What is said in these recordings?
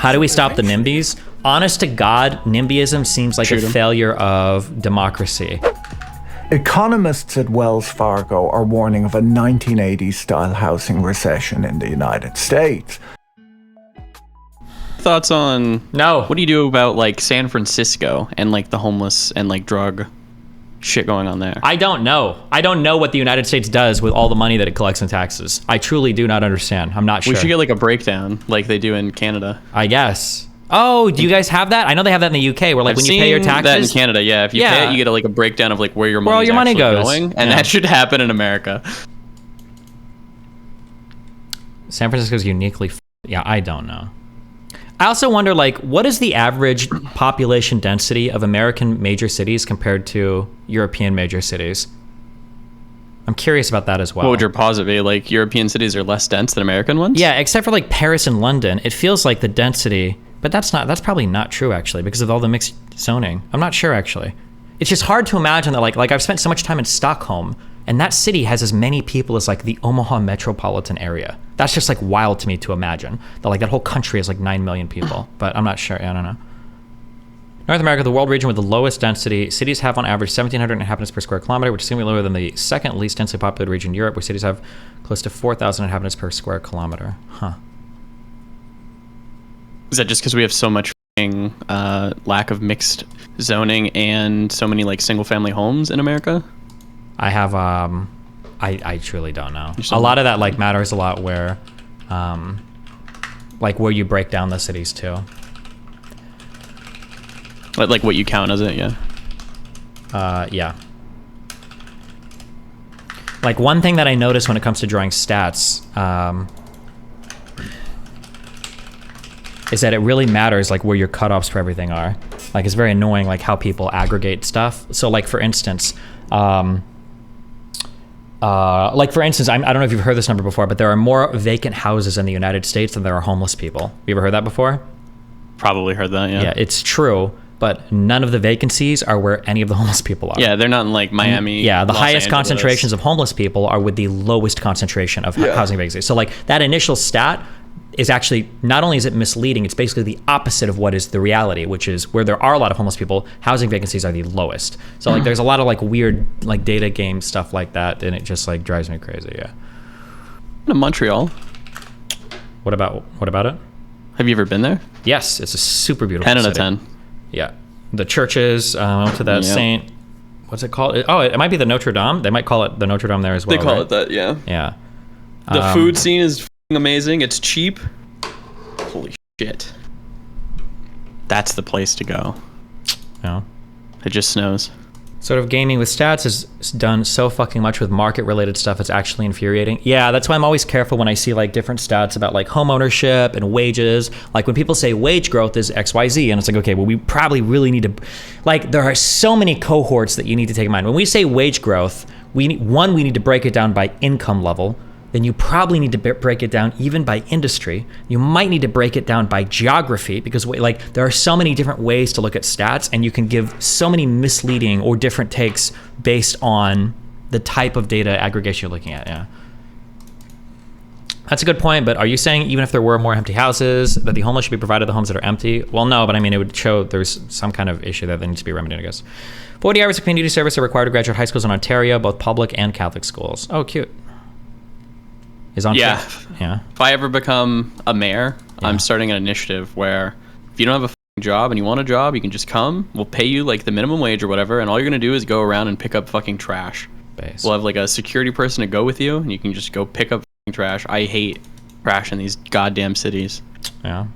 How do we stop the NIMBYs? Honest to God, NIMBYism seems like a failure of democracy. Economists at Wells Fargo are warning of a 1980s-style housing recession in the United States. Thoughts on... No. What do you do about, like, San Francisco and, like, the homeless and, like, drug shit going on there? I don't know. I don't know what the United States does with all the money that it collects in taxes. I truly do not understand. I'm not sure. We should get, like, a breakdown like they do in Canada. I guess. Oh, do you guys have that? I know they have that in the UK where, like, when you pay your taxes... that in Canada, yeah. If you pay it, you get, like, a breakdown of, like, where your all your money goes. Going. And that should happen in America. San Francisco's uniquely... Yeah, I don't know. I also wonder, like, what is the average population density of American major cities compared to European major cities? I'm curious about that as well. What would your posit be? Like, European cities are less dense than American ones? Yeah, except for, like, Paris and London. It feels like the density... But that's probably not true, actually, because of all the mixed zoning. I'm not sure, actually. It's just hard to imagine that, like I've spent so much time in Stockholm, and that city has as many people as, like, the Omaha metropolitan area. That's just, like, wild to me to imagine. That, like, that whole country is, like, 9 million people. But I'm not sure. I don't know. North America, the world region with the lowest density. Cities have, on average, 1,700 inhabitants per square kilometer, which is significantly lower than the second least densely populated region in Europe, where cities have close to 4,000 inhabitants per square kilometer. Huh. Is that just because we have so much lack of mixed zoning and so many, like, single family homes in America? I have I truly don't know. A lot of that, like, matters a lot where like where you break down the cities too. Like what you count as it, yeah. Yeah. Like, one thing that I notice when it comes to drawing stats is that it really matters, like, where your cutoffs for everything are. Like, it's very annoying, like, how people aggregate stuff. So, like, for instance, I don't know if you've heard this number before, but there are more vacant houses in the United States than there are homeless people. You ever heard that before? Probably heard that, yeah. Yeah, it's true, but none of the vacancies are where any of the homeless people are. Yeah, they're not in, like, Miami. Yeah, the Los highest Angeles. concentrations of homeless people are with the lowest concentration of housing vacancies. So, like, that initial stat is actually, not only is it misleading, it's basically the opposite of what is the reality, which is where there are a lot of homeless people, housing vacancies are the lowest. So, like, there's a lot of, like, weird, like, data game stuff like that, and it just, like, drives me crazy. Yeah. In Montreal. What about it? Have you ever been there? Yes, it's a super beautiful 10 out city. of 10. Yeah. The churches, I went to that Saint, what's it called? Oh, it might be the Notre Dame. They might call it the Notre Dame there as well. They call it that, yeah. Yeah. The food scene is amazing. It's cheap. Holy shit. That's the place to go. Yeah. It just snows. Sort of gaming with stats has done so fucking much with market-related stuff. It's actually infuriating. Yeah, that's why I'm always careful when I see, like, different stats about, like, home ownership and wages. Like, when people say wage growth is XYZ, and it's like, okay, well, we probably really need to... Like, there are so many cohorts that you need to take in mind. When we say wage growth, we need to break it down by income level. Then you probably need to break it down even by industry. You might need to break it down by geography, because, like, there are so many different ways to look at stats, and you can give so many misleading or different takes based on the type of data aggregation you're looking at. Yeah. That's a good point, but are you saying even if there were more empty houses, that the homeless should be provided the homes that are empty? Well, no, but I mean, it would show there's some kind of issue that needs to be remedied, I guess. 40 hours of community service are required to graduate high schools in Ontario, both public and Catholic schools. Oh, cute. Yeah. Yeah. If I ever become a mayor, I'm starting an initiative where if you don't have a fucking job and you want a job, you can just come. We'll pay you, like, the minimum wage or whatever, and all you're gonna do is go around and pick up fucking trash. We'll have, like, a security person to go with you, and you can just go pick up fucking trash. I hate trash in these goddamn cities. Yeah.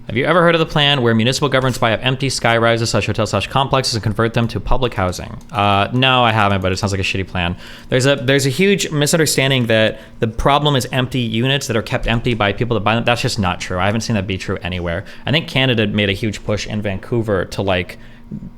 Have you ever heard of the plan where municipal governments buy up empty sky-rises / hotels / complexes and convert them to public housing? No, I haven't, but it sounds like a shitty plan. There's a huge misunderstanding that the problem is empty units that are kept empty by people that buy them. That's just not true. I haven't seen that be true anywhere. I think Canada made a huge push in Vancouver to, like,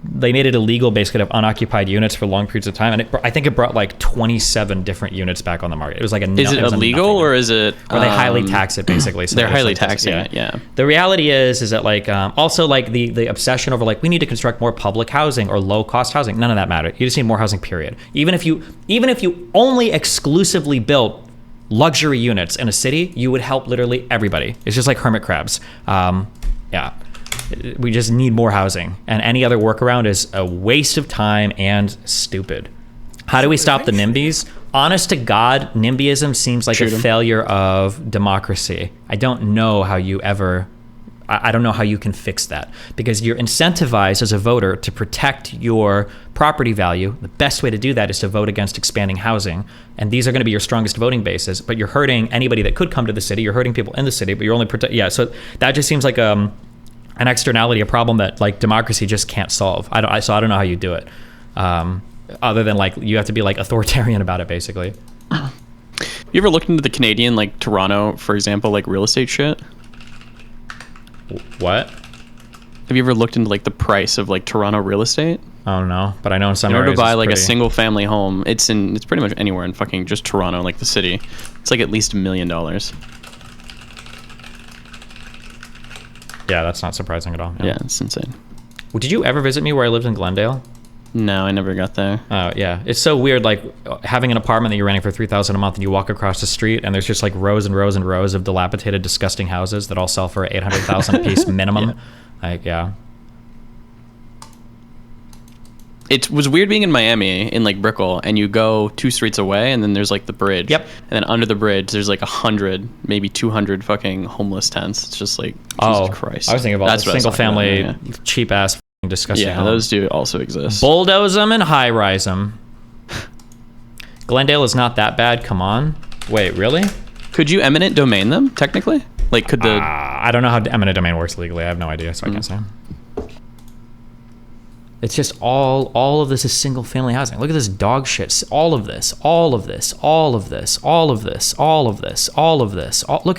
they made it illegal basically to have unoccupied units for long periods of time, and I think it brought, like, 27 different units back on the market. It was like a... Is it illegal, or is it... Or they highly tax it, basically. So they're highly like, taxing it, yeah. The reality is that, like, also, like, the obsession over, like, we need to construct more public housing or low-cost housing, none of that matters. You just need more housing, period. Even if you only exclusively built luxury units in a city, you would help literally everybody. It's just like hermit crabs. Yeah. We just need more housing, and any other workaround is a waste of time and stupid. How do we stop the NIMBYs? Honest to God, NIMBYism seems like a failure of democracy. I don't know how you can fix that, because you're incentivized as a voter to protect your property value. The best way to do that is to vote against expanding housing, and these are going to be your strongest voting bases, but you're hurting anybody that could come to the city. You're hurting people in the city, but you're only so that just seems like an externality, a problem that like democracy just can't solve. I don't know how you do it, other than like you have to be like authoritarian about it, basically. You ever looked into the Canadian, like Toronto, for example, like real estate shit? What? Have you ever looked into like the price of like Toronto real estate? Oh no, but I know in some in order areas to buy like a single family home, it's pretty much anywhere in fucking just Toronto, like the city. It's like at least $1 million. Yeah, that's not surprising at all. Yeah, it's insane. Did you ever visit me where I lived in Glendale? No, I never got there. Oh, yeah. It's so weird, like, having an apartment that you're renting for $3,000 a month, and you walk across the street, and there's just, like, rows and rows and rows of dilapidated, disgusting houses that all sell for $800,000 a piece minimum. Yeah. Like, yeah. It was weird being in Miami, in, like, Brickell, and you go 2 streets away, and then there's, like, the bridge. Yep. And then under the bridge, there's, like, 100, maybe 200 fucking homeless tents. It's just, like, Jesus Christ. I was thinking about the single-family, cheap-ass, disgusting home. Those do also exist. Bulldoze them and high-rise them. Glendale is not that bad. Come on. Wait, really? Could you eminent domain them, technically? Like, could the... I don't know how eminent domain works legally. I have no idea, so I can't say. It's just all of this is single family housing. Look at this dog shit. All of this. Look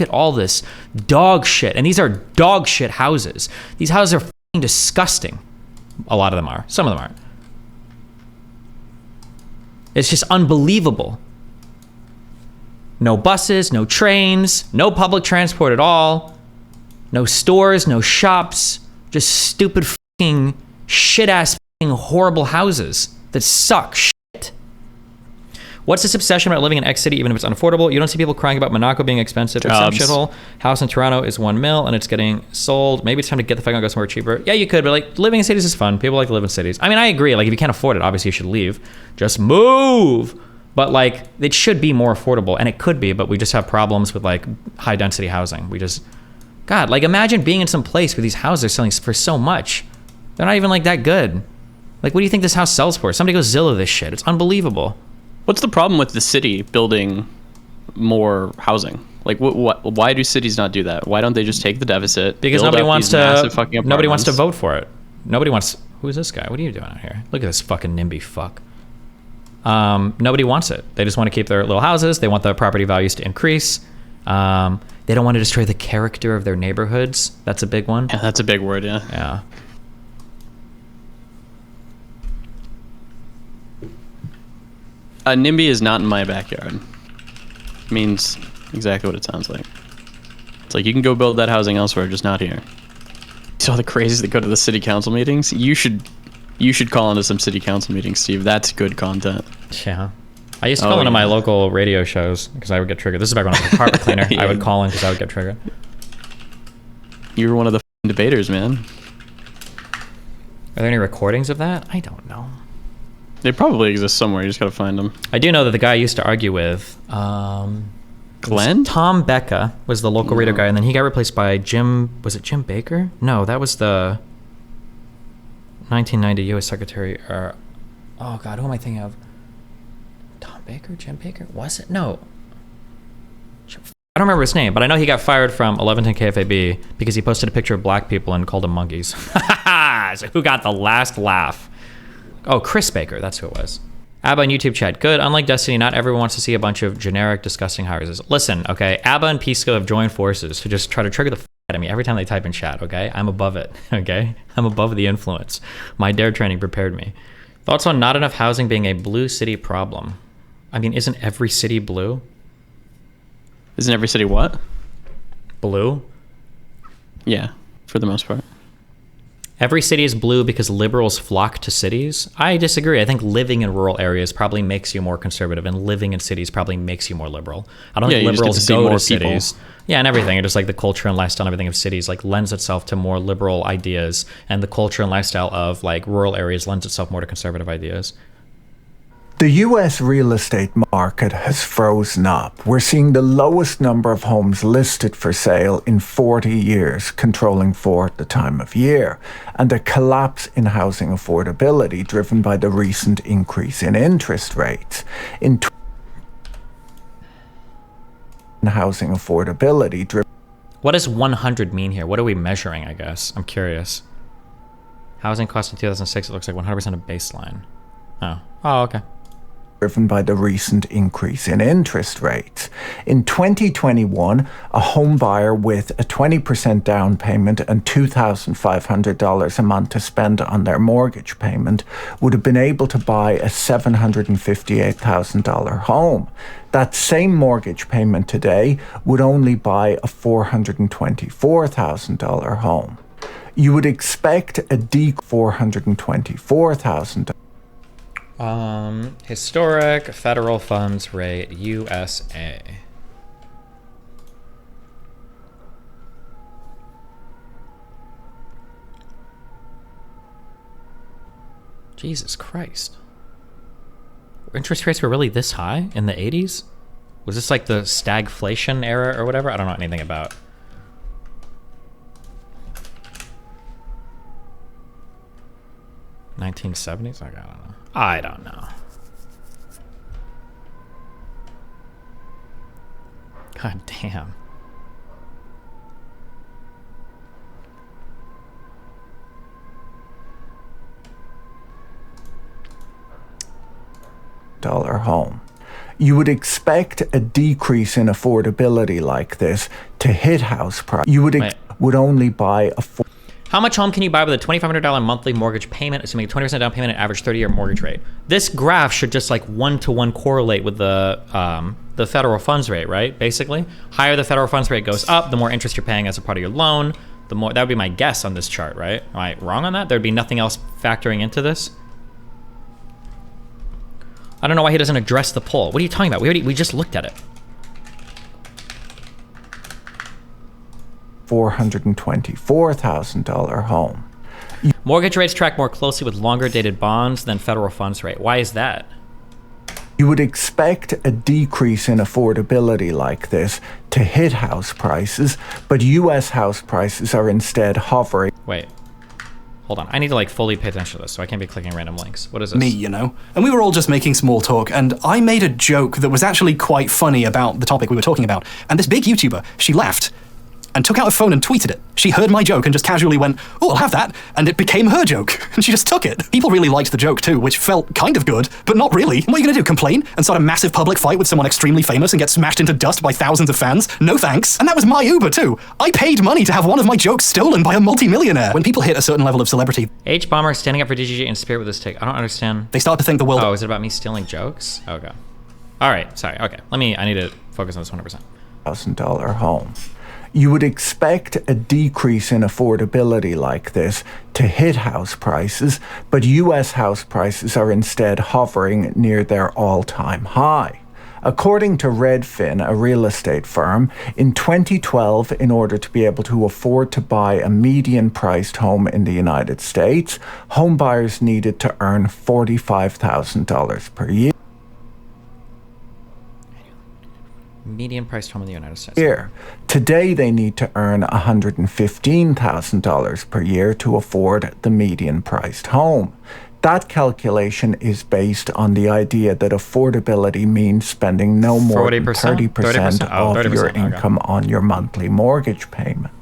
at all this dog shit. And these are dog shit houses. These houses are fucking disgusting. A lot of them are. Some of them aren't. It's just unbelievable. No buses, no trains, no public transport at all. No stores, no shops. Just stupid fucking shit-ass horrible houses that suck shit. What's this obsession about living in X city even if it's unaffordable? You don't see people crying about Monaco being expensive. It's some shithole. House in Toronto is $1 million and it's getting sold. Maybe it's time to get the fuck out and go somewhere cheaper. Yeah, you could, but like living in cities is fun. People like to live in cities. I mean, I agree. Like if you can't afford it, obviously you should leave. Just move. But like it should be more affordable, and it could be, but we just have problems with like high density housing. God, like imagine being in some place where these houses are selling for so much. They're not even like that good. Like, what do you think this house sells for? Somebody go Zillow this shit. It's unbelievable. What's the problem with the city building more housing? Like, why do cities not do that? Why don't they just take the deficit? Because nobody wants to vote for it. Who's this guy? What are you doing out here? Look at this fucking NIMBY fuck. Nobody wants it. They just want to keep their little houses. They want the property values to increase. They don't want to destroy the character of their neighborhoods. That's a big one. Yeah, that's a big word, yeah. Yeah. A NIMBY is not in my backyard. Means exactly what it sounds like. It's like you can go build that housing elsewhere, just not here. You saw the crazies that go to the city council meetings? You should call into some city council meetings, Steve. That's good content. Yeah. I used to call into my local radio shows because I would get triggered. This is back when I was a carpet cleaner. Yeah. I would call in because I would get triggered. You were one of the debaters, man. Are there any recordings of that? I don't know. They probably exist somewhere. You just gotta find them. I do know that the guy I used to argue with, Glenn? Tom Becca was the local radio guy, and then he got replaced by Jim. Was it Jim Baker? No, that was the 1990 U.S. Secretary. Oh God, who am I thinking of? Tom Baker? Jim Baker? Was it? No. I don't remember his name, but I know he got fired from 1110 KFAB because he posted a picture of black people and called them monkeys. So who got the last laugh? Oh, Chris Baker, that's who it was. Abba in YouTube chat, good. Unlike Destiny, not everyone wants to see a bunch of generic, disgusting houses. Listen, okay, Abba and Pisco have joined forces to just try to trigger the out of me every time they type in chat, okay? I'm above it, okay? I'm above the influence. My DARE training prepared me. Thoughts on not enough housing being a blue city problem? I mean, isn't every city blue? Isn't every city what? Blue? Yeah, for the most part. Every city is blue because liberals flock to cities. I disagree. I think living in rural areas probably makes you more conservative, and living in cities probably makes you more liberal. I don't think liberals go to cities. Yeah, and everything. Just like the culture and lifestyle and everything of cities like lends itself to more liberal ideas, and the culture and lifestyle of like rural areas lends itself more to conservative ideas. The US real estate market has frozen up. We're seeing the lowest number of homes listed for sale in 40 years, controlling 4 at the time of year, and a collapse in housing affordability driven by the recent increase in interest rates. Housing affordability. What does 100 mean here? What are we measuring, I guess? I'm curious. Housing cost in 2006, it looks like 100% of baseline. Oh, okay. Driven by the recent increase in interest rates. In 2021, a home buyer with a 20% down payment and $2,500 a month to spend on their mortgage payment would have been able to buy a $758,000 home. That same mortgage payment today would only buy a $424,000 home. You would expect a $424,000. Historic federal funds rate, USA. Jesus Christ. Interest rates were really this high in the 80s? Was this like the stagflation era or whatever? I don't know anything about. $1970s? Like, I don't know. God damn. Dollar home. You would expect a decrease in affordability like this to hit house price. You would only buy a. How much home can you buy with a $2,500 monthly mortgage payment, assuming a 20% down payment and average 30-year mortgage rate? This graph should just like 1-to-1 correlate with the federal funds rate, right? Basically, higher the federal funds rate goes up, the more interest you're paying as a part of your loan. The more, that would be my guess on this chart, right? Am I wrong on that? There'd be nothing else factoring into this. I don't know why he doesn't address the poll. What are you talking about? We just looked at it. $424,000 home. Mortgage rates track more closely with longer dated bonds than federal funds rate. Why is that? You would expect a decrease in affordability like this to hit house prices, but US house prices are instead hovering. Wait. Hold on. I need to like fully pay attention to this, so I can't be clicking random links. What is this? Me, you know. And we were all just making small talk, and I made a joke that was actually quite funny about the topic we were talking about. And this big YouTuber, she laughed and took out her phone and tweeted it. She heard my joke and just casually went, "Oh, I'll have that," and it became her joke. And she just took it. People really liked the joke too, which felt kind of good, but not really. What are you gonna do, complain and start a massive public fight with someone extremely famous and get smashed into dust by thousands of fans? No thanks. And that was my Uber too. I paid money to have one of my jokes stolen by a multi-millionaire. When people hit a certain level of celebrity, H-Bomber standing up for DGG in spirit with this take. I don't understand. they start to think the world. Oh, is it about me stealing jokes? Okay. All right, sorry. Okay, I need to focus on this 100%. $1,000 home. You would expect a decrease in affordability like this to hit house prices, but US house prices are instead hovering near their all-time high. According to Redfin, a real estate firm, in 2012, in order to be able to afford to buy a median-priced home in the United States, home buyers needed to earn $45,000 per year. Median priced home in the United States. Today, they need to earn $115,000 per year to afford the median-priced home. That calculation is based on the idea that affordability means spending no more than 30% of your income on your monthly mortgage payment.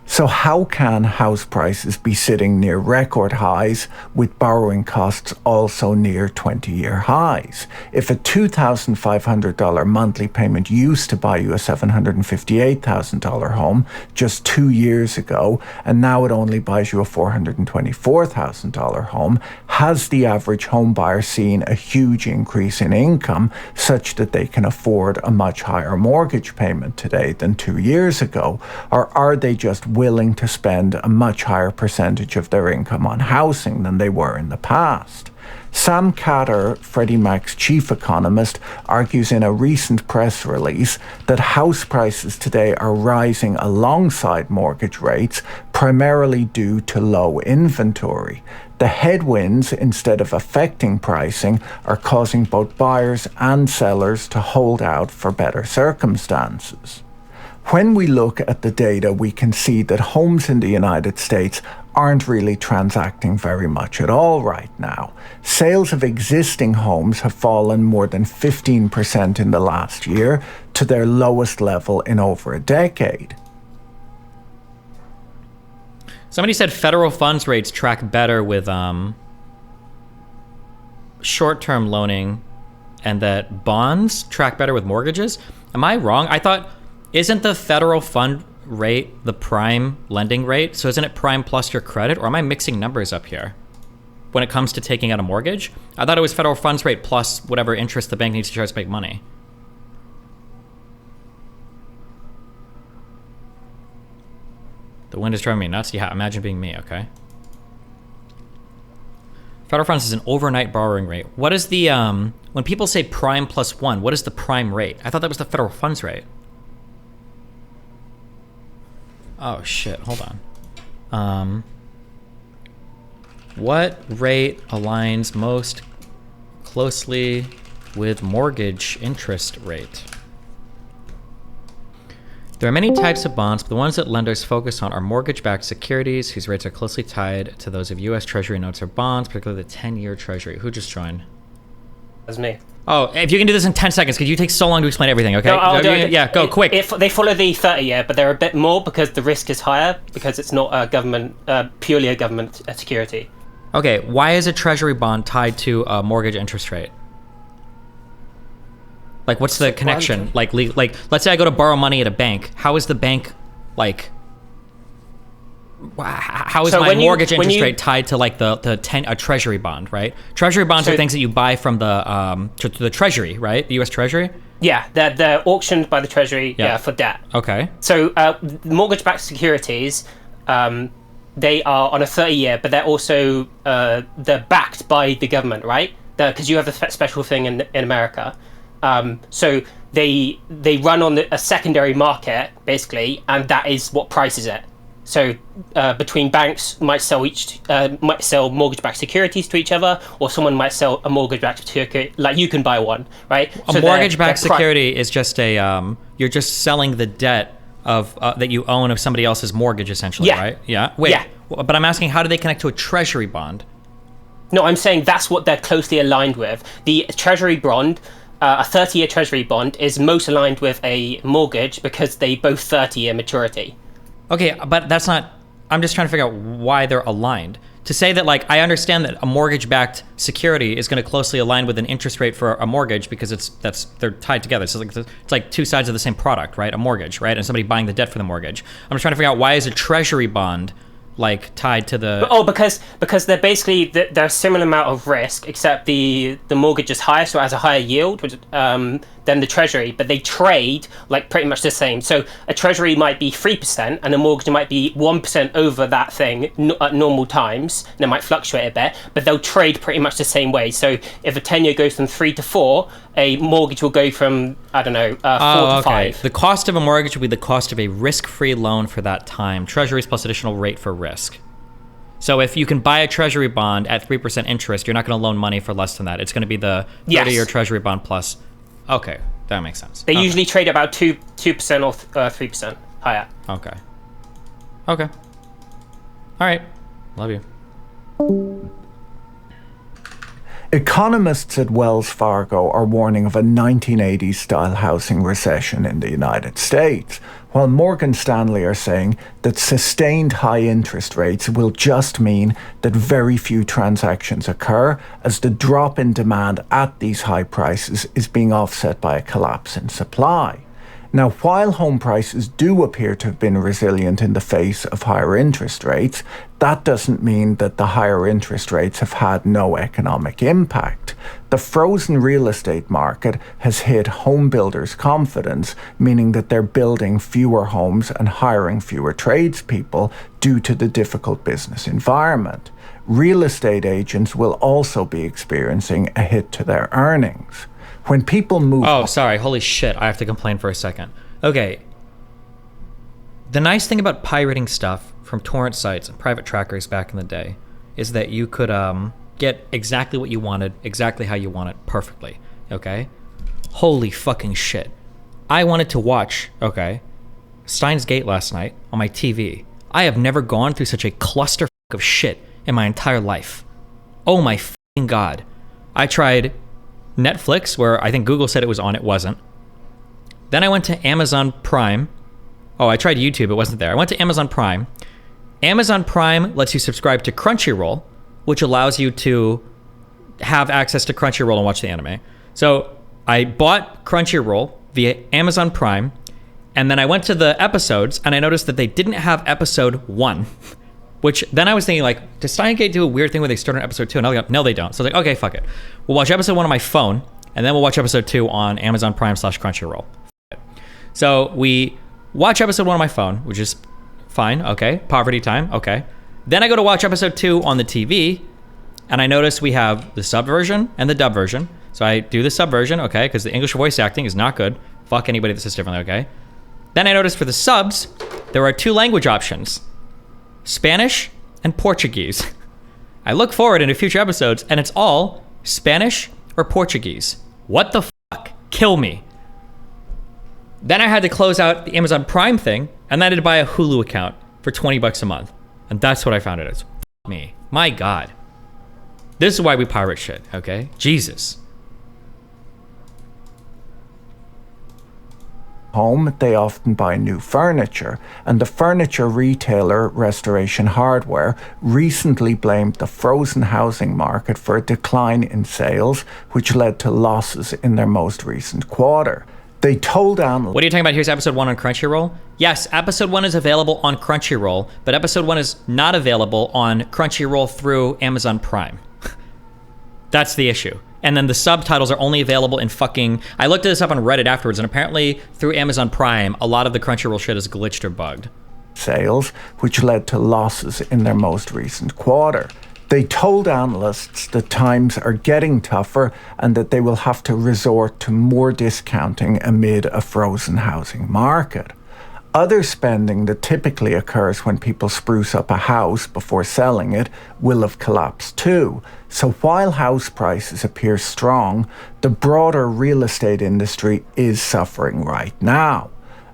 So how can house prices be sitting near record highs with borrowing costs also near 20-year highs? If a $2,500 monthly payment used to buy you a $758,000 home just 2 years ago, and now it only buys you a $424,000 home, Has the average home buyer seen a huge increase in income such that they can afford a much higher mortgage payment today than 2 years ago? Or are they just willing to spend a much higher percentage of their income on housing than they were in the past? Sam Khater, Freddie Mac's chief economist, argues in a recent press release that house prices today are rising alongside mortgage rates, primarily due to low inventory. The headwinds, instead of affecting pricing, are causing both buyers and sellers to hold out for better circumstances. When we look at the data, we can see that homes in the United States aren't really transacting very much at all right now. Sales of existing homes have fallen more than 15% in the last year, to their lowest level in over a decade. Somebody said federal funds rates track better with short-term loaning and that bonds track better with mortgages. Am I wrong? I thought, isn't the federal fund rate the prime lending rate? So isn't it prime plus your credit? Or am I mixing numbers up here when it comes to taking out a mortgage? I thought it was federal funds rate plus whatever interest the bank needs to charge to make money. The wind is driving me nuts. Yeah, imagine being me, okay? Federal funds is an overnight borrowing rate. What is the, when people say prime plus 1, what is the prime rate? I thought that was the federal funds rate. Oh shit, hold on. What rate aligns most closely with mortgage interest rate? There are many types of bonds, but the ones that lenders focus on are mortgage-backed securities, whose rates are closely tied to those of U.S. Treasury notes or bonds, particularly the 10-year Treasury. Who just joined? That's me. Oh, if you can do this in 10 seconds, because you take so long to explain everything, okay? No, I'll do it. Yeah, go, quick. If they follow the 30-year, but they're a bit more because the risk is higher, because it's not a government, purely a government security. Okay, why is a Treasury bond tied to a mortgage interest rate? Like, what's the connection? Like, let's say I go to borrow money at a bank. How is the bank, like, how is my mortgage interest rate tied to like a Treasury bond, right? Treasury bonds are things that you buy from the Treasury, right? The U.S. Treasury. Yeah, they're auctioned by the Treasury for debt. Okay. So mortgage-backed securities, they are on a 30-year, but they're also they're backed by the government, right? Because you have a special thing in America. So they run on a secondary market basically, and that is what prices it. So between banks might sell mortgage-backed securities to each other, or someone might sell a mortgage-backed security, like you can buy one, right? A mortgage-backed security is just a you're just selling the debt of that you own of somebody else's mortgage, essentially, right? Yeah. Wait, but I'm asking, how do they connect to a Treasury bond? No, I'm saying that's what they're closely aligned with. The Treasury bond. A 30-year Treasury bond is most aligned with a mortgage because they both 30-year maturity. Okay, but that's not... I'm just trying to figure out why they're aligned. To say that, like, I understand that a mortgage-backed security is going to closely align with an interest rate for a mortgage because they're tied together. So it's like two sides of the same product, right? A mortgage, right? And somebody buying the debt for the mortgage. I'm just trying to figure out, why is a Treasury bond like tied to the... because they're basically they're a similar amount of risk, except the mortgage is higher, so it has a higher yield than the Treasury, but they trade like pretty much the same. So a Treasury might be 3% and a mortgage might be 1% over that thing at normal times, and it might fluctuate a bit, but they'll trade pretty much the same way. So if a 10-year goes from 3 to 4, a mortgage will go from, I don't know, 4 to 5. The cost of a mortgage would be the cost of a risk-free loan for that time. Treasuries plus additional rate for risk. So if you can buy a Treasury bond at 3% interest, you're not going to loan money for less than that. It's going to be the 30-year Treasury bond plus. Okay, that makes sense. They usually trade about 2% or 3% higher. Okay. All right. Love you. Economists at Wells Fargo are warning of a 1980s-style housing recession in the United States, while Morgan Stanley are saying that sustained high interest rates will just mean that very few transactions occur, as the drop in demand at these high prices is being offset by a collapse in supply. Now, while home prices do appear to have been resilient in the face of higher interest rates, that doesn't mean that the higher interest rates have had no economic impact. The frozen real estate market has hit home builders' confidence, meaning that they're building fewer homes and hiring fewer tradespeople due to the difficult business environment. Real estate agents will also be experiencing a hit to their earnings. When people move... Oh, sorry. Holy shit. I have to complain for a second. Okay. The nice thing about pirating stuff from torrent sites and private trackers back in the day is that you could get exactly what you wanted, exactly how you want it, perfectly. Okay? Holy fucking shit. I wanted to watch, Steins Gate last night on my TV. I have never gone through such a cluster of shit in my entire life. Oh my fucking God. I tried Netflix, where I think Google said it was on, it wasn't. Then I went to Amazon Prime. Oh, I tried YouTube, it wasn't there. I went to Amazon Prime. Amazon Prime lets you subscribe to Crunchyroll, which allows you to have access to Crunchyroll and watch the anime. So I bought Crunchyroll via Amazon Prime, and then I went to the episodes, and I noticed that they didn't have episode 1. Which then I was thinking, like, does Steins Gate do a weird thing where they start on episode 2? And I was like, no, they don't. So I was like, okay, fuck it. We'll watch episode 1 on my phone, and then we'll watch episode 2 on Amazon Prime /Crunchyroll. So we watch episode 1 on my phone, which is fine. Okay. Poverty time. Okay. Then I go to watch episode 2 on the TV, and I notice we have the sub version and the dub version. So I do the sub version, okay, because the English voice acting is not good. Fuck anybody that says differently, okay? Then I notice for the subs, there are 2 language options. Spanish and Portuguese. I look forward into future episodes and it's all Spanish or Portuguese. What the fuck? Kill me. Then I had to close out the Amazon Prime thing and then I had to buy a Hulu account for $20 a month. And that's what I found it as. Fuck me. My God. This is why we pirate shit, okay? Jesus. Home, they often buy new furniture, and the furniture retailer Restoration Hardware recently blamed the frozen housing market for a decline in sales, which led to losses in their most recent quarter. They told analysts... What are you talking about? Here's episode 1 on Crunchyroll? Yes, episode 1 is available on Crunchyroll, but episode 1 is not available on Crunchyroll through Amazon Prime. That's the issue. And then the subtitles are only available in fucking... I looked this up on Reddit afterwards, and apparently through Amazon Prime, a lot of the Crunchyroll shit is glitched or bugged. Sales, which led to losses in their most recent quarter. They told analysts that times are getting tougher and that they will have to resort to more discounting amid a frozen housing market. Other spending that typically occurs when people spruce up a house before selling it will have collapsed too. So while house prices appear strong, the broader real estate industry is suffering right now.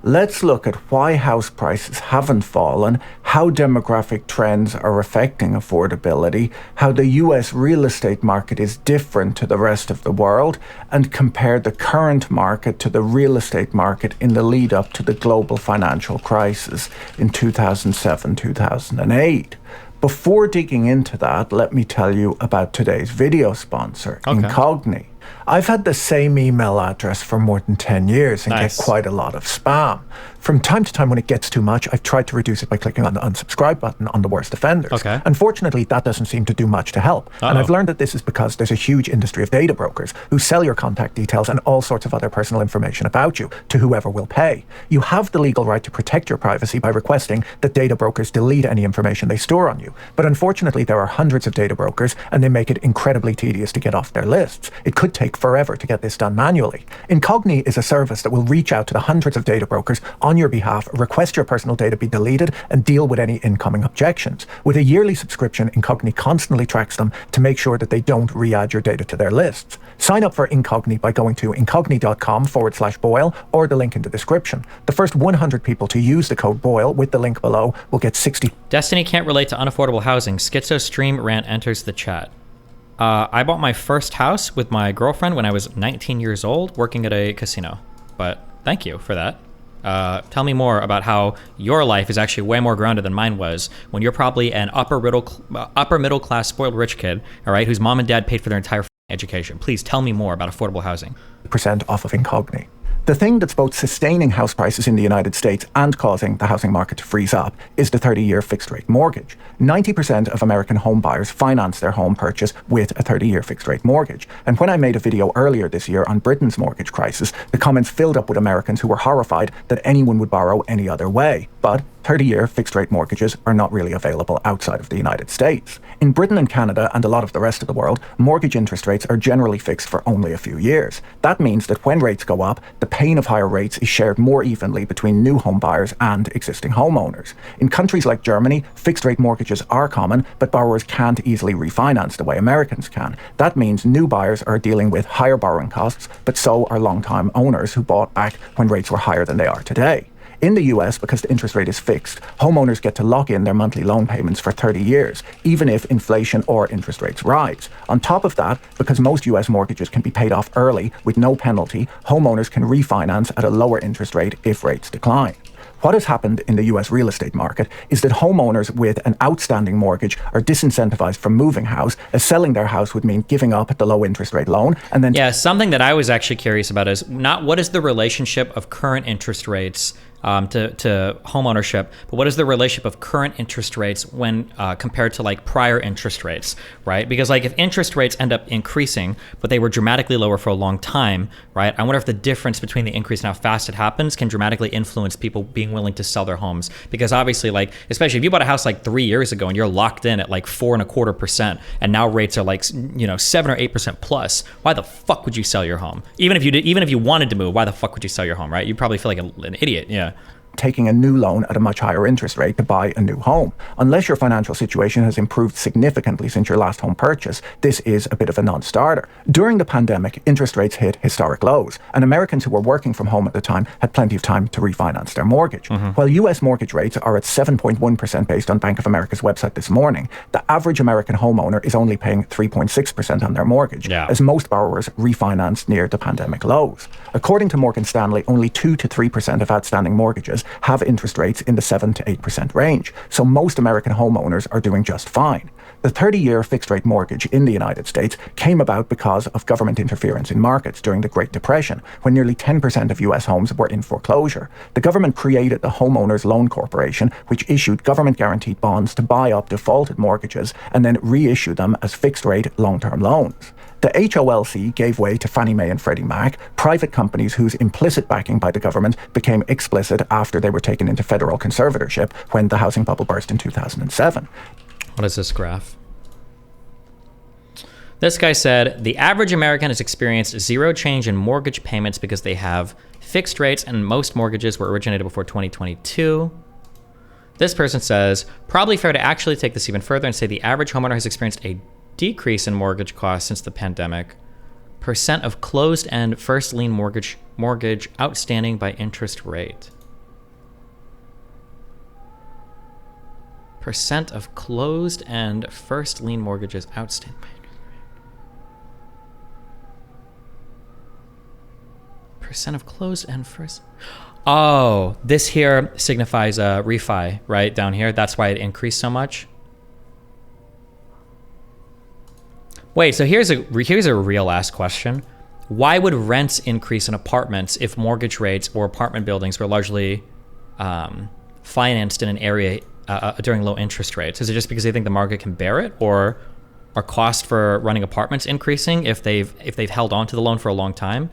Let's look at why house prices haven't fallen, how demographic trends are affecting affordability, how the US real estate market is different to the rest of the world, and compare the current market to the real estate market in the lead up to the global financial crisis in 2007-2008. Before digging into that, let me tell you about today's video sponsor, Incogni. I've had the same email address for more than 10 years and get quite a lot of spam. From time to time, when it gets too much, I've tried to reduce it by clicking on the unsubscribe button on the worst offenders. Unfortunately, that doesn't seem to do much to help. And I've learned that this is because there's a huge industry of data brokers who sell your contact details and all sorts of other personal information about you to whoever will pay. You have the legal right to protect your privacy by requesting that data brokers delete any information they store on you. But unfortunately, there are hundreds of data brokers and they make it incredibly tedious to get off their lists. It could take forever to get this done manually. Incogni is a service that will reach out to the hundreds of data brokers on your behalf, request your personal data be deleted, and deal with any incoming objections. With a yearly subscription, Incogni constantly tracks them to make sure that they don't re-add your data to their lists. Sign up for Incogni by going to incogni.com/Boyle or the link in the description. The first 100 people to use the code Boyle with the link below will get 60... Destiny can't relate to unaffordable housing. Schizo stream rant enters the chat. I bought my first house with my girlfriend when I was 19 years old, working at a casino. But thank you for that. Tell me more about how your life is actually way more grounded than mine was when you're probably an upper middle class spoiled rich kid, all right, whose mom and dad paid for their entire education. Please tell me more about affordable housing. % off of Incogni. The thing that's both sustaining house prices in the United States and causing the housing market to freeze up is the 30-year fixed-rate mortgage. 90% of American home buyers finance their home purchase with a 30-year fixed-rate mortgage. And when I made a video earlier this year on Britain's mortgage crisis, the comments filled up with Americans who were horrified that anyone would borrow any other way. But 30-year fixed-rate mortgages are not really available outside of the United States. In Britain and Canada and a lot of the rest of the world, mortgage interest rates are generally fixed for only a few years. That means that when rates go up, the pain of higher rates is shared more evenly between new home buyers and existing homeowners. In countries like Germany, fixed-rate mortgages are common, but borrowers can't easily refinance the way Americans can. That means new buyers are dealing with higher borrowing costs, but so are long-time owners who bought back when rates were higher than they are today. In the US, because the interest rate is fixed, homeowners get to lock in their monthly loan payments for 30 years, even if inflation or interest rates rise. On top of that, because most US mortgages can be paid off early with no penalty, homeowners can refinance at a lower interest rate if rates decline. What has happened in the US real estate market is that homeowners with an outstanding mortgage are disincentivized from moving house, as selling their house would mean giving up the low interest rate loan. And then something that I was actually curious about is not what is the relationship of current interest rates to home ownership, but what is the relationship of current interest rates when compared to like prior interest rates, right? Because like if interest rates end up increasing, but they were dramatically lower for a long time, right? I wonder if the difference between the increase and how fast it happens can dramatically influence people being willing to sell their homes. Because obviously, like, especially if you bought a house like 3 years ago and you're locked in at like 4.25%, and now rates are like 7 or 8% plus, why the fuck would you sell your home? Even if you wanted to move, why the fuck would you sell your home, right? You probably feel like an idiot, yeah. Taking a new loan at a much higher interest rate to buy a new home. Unless your financial situation has improved significantly since your last home purchase, this is a bit of a non-starter. During the pandemic, interest rates hit historic lows, and Americans who were working from home at the time had plenty of time to refinance their mortgage. While US mortgage rates are at 7.1% based on Bank of America's website this morning, the average American homeowner is only paying 3.6% on their mortgage, as most borrowers refinanced near the pandemic lows. According to Morgan Stanley, only 2 to 3% of outstanding mortgages have interest rates in the 7 to 8% range, so most American homeowners are doing just fine. The 30-year fixed-rate mortgage in the United States came about because of government interference in markets during the Great Depression, when nearly 10% of US homes were in foreclosure. The government created the Homeowners Loan Corporation, which issued government-guaranteed bonds to buy up defaulted mortgages and then reissue them as fixed-rate long-term loans. The HOLC gave way to Fannie Mae and Freddie Mac, private companies whose implicit backing by the government became explicit after they were taken into federal conservatorship when the housing bubble burst in 2007. What is this graph? This guy said, the average American has experienced zero change in mortgage payments because they have fixed rates and most mortgages were originated before 2022. This person says, probably fair to actually take this even further and say the average homeowner has experienced a decrease in mortgage costs since the pandemic. Percent of closed-end first lien mortgage outstanding by interest rate. Percent of closed-end first lien mortgages outstanding by interest rate. Percent of closed-end first... Oh, this here signifies a refi, right? Down here. That's why it increased so much. Wait, so here's a real ass question. Why would rents increase in apartments if mortgage rates or apartment buildings were largely financed in an area during low interest rates? Is it just because they think the market can bear it, or are costs for running apartments increasing if they've held on to the loan for a long time?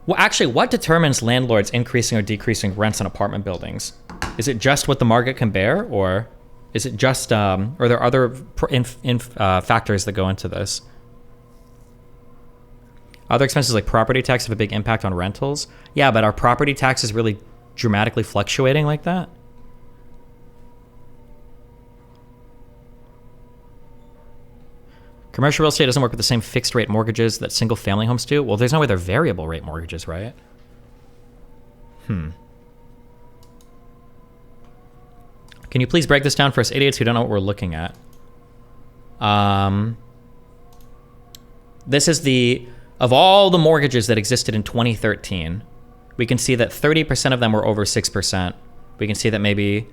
Well, actually, what determines landlords increasing or decreasing rents in apartment buildings? Is it just what the market can bear, or is it just, are there other factors that go into this? Other expenses like property tax have a big impact on rentals. Yeah, but are property taxes really dramatically fluctuating like that? Commercial real estate doesn't work with the same fixed rate mortgages that single family homes do. Well, there's no way they're variable rate mortgages, right? Can you please break this down for us idiots who don't know what we're looking at? This is of all the mortgages that existed in 2013, we can see that 30% of them were over 6%. We can see that maybe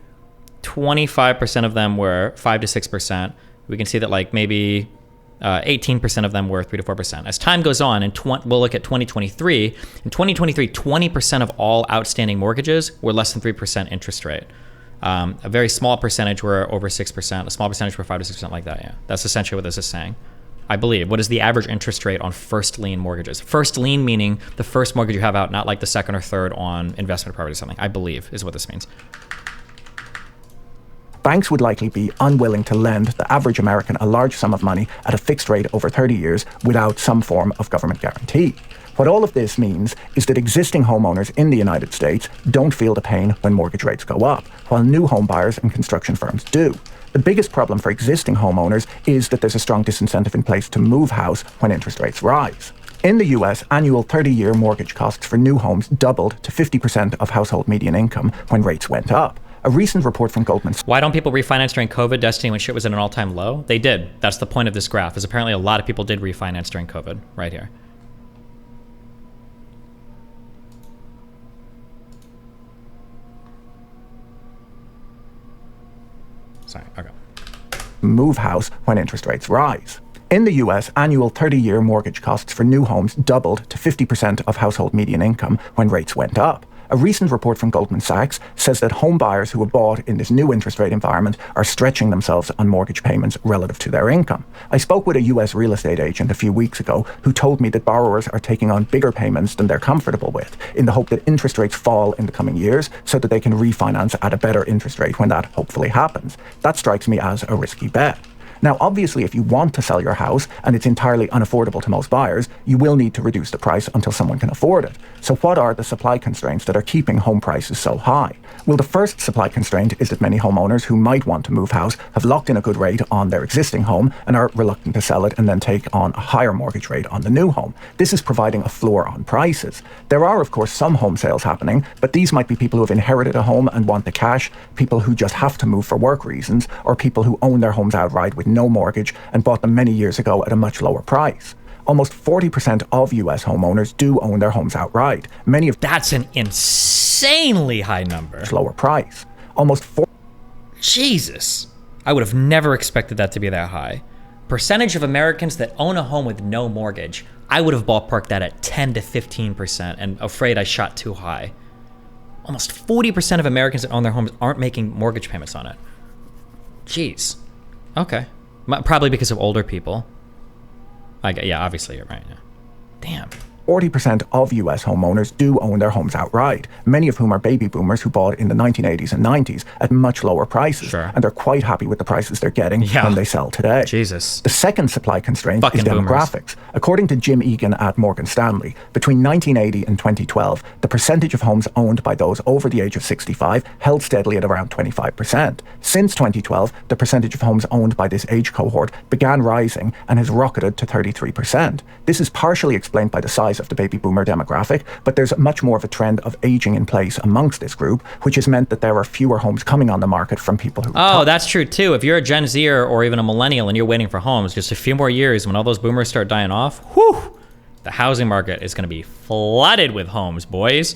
25% of them were 5 to 6%. We can see that like maybe 18% of them were 3 to 4%. As time goes on, and we'll look at 2023. In 2023, 20% of all outstanding mortgages were less than 3% interest rate. A very small percentage were over 6%. A small percentage were 5 to 6%, like that. Yeah, that's essentially what this is saying. I believe. What is the average interest rate on first lien mortgages? First lien meaning the first mortgage you have out, not like the second or third on investment property or something. I believe is what this means. Banks would likely be unwilling to lend the average American a large sum of money at a fixed rate over 30 years without some form of government guarantee. What all of this means is that existing homeowners in the United States don't feel the pain when mortgage rates go up, while new home buyers and construction firms do. The biggest problem for existing homeowners is that there's a strong disincentive in place to move house when interest rates rise. In the US, annual 30-year mortgage costs for new homes doubled to 50% of household median income when rates went up. A recent report from Goldman Sachs. Why don't people refinance during COVID, Destiny, when shit was at an all-time low? They did. That's the point of this graph, is apparently a lot of people did refinance during COVID, right here. Sorry, okay. Move house when interest rates rise. In the US, annual 30-year mortgage costs for new homes doubled to 50% of household median income when rates went up. A recent report from Goldman Sachs says that home buyers who have bought in this new interest rate environment are stretching themselves on mortgage payments relative to their income. I spoke with a US real estate agent a few weeks ago who told me that borrowers are taking on bigger payments than they're comfortable with in the hope that interest rates fall in the coming years so that they can refinance at a better interest rate when that hopefully happens. That strikes me as a risky bet. Now, obviously, if you want to sell your house and it's entirely unaffordable to most buyers, you will need to reduce the price until someone can afford it. So what are the supply constraints that are keeping home prices so high? Well, the first supply constraint is that many homeowners who might want to move house have locked in a good rate on their existing home and are reluctant to sell it and then take on a higher mortgage rate on the new home. This is providing a floor on prices. There are, of course, some home sales happening, but these might be people who have inherited a home and want the cash, people who just have to move for work reasons, or people who own their homes outright with no mortgage and bought them many years ago at a much lower price. Almost 40% of US homeowners do own their homes outright. Many of That's an insanely high number. Lower price. Jesus. I would have never expected that to be that high. Percentage of Americans that own a home with no mortgage, I would have ballparked that at 10 to 15%, and afraid I shot too high. Almost 40% of Americans that own their homes aren't making mortgage payments on it. Jeez. Okay. Probably because of older people. Yeah, obviously you're right. Yeah. Damn. 40% of US homeowners do own their homes outright, many of whom are baby boomers who bought in the 1980s and 90s at much lower prices. Sure. And they're quite happy with the prices they're getting when they sell today. Jesus. The second supply constraint Fucking is demographics. boomers. According to Jim Egan at Morgan Stanley, between 1980 and 2012, the percentage of homes owned by those over the age of 65 held steadily at around 25%. Since 2012, the percentage of homes owned by this age cohort began rising and has rocketed to 33%. This is partially explained by the size of the baby boomer demographic, but there's much more of a trend of aging in place amongst this group, which has meant that there are fewer homes coming on the market from people who Oh, that's true too. If you're a Gen Zer or even a millennial and you're waiting for homes, just a few more years when all those boomers start dying off, whew, the housing market is going to be flooded with homes, boys.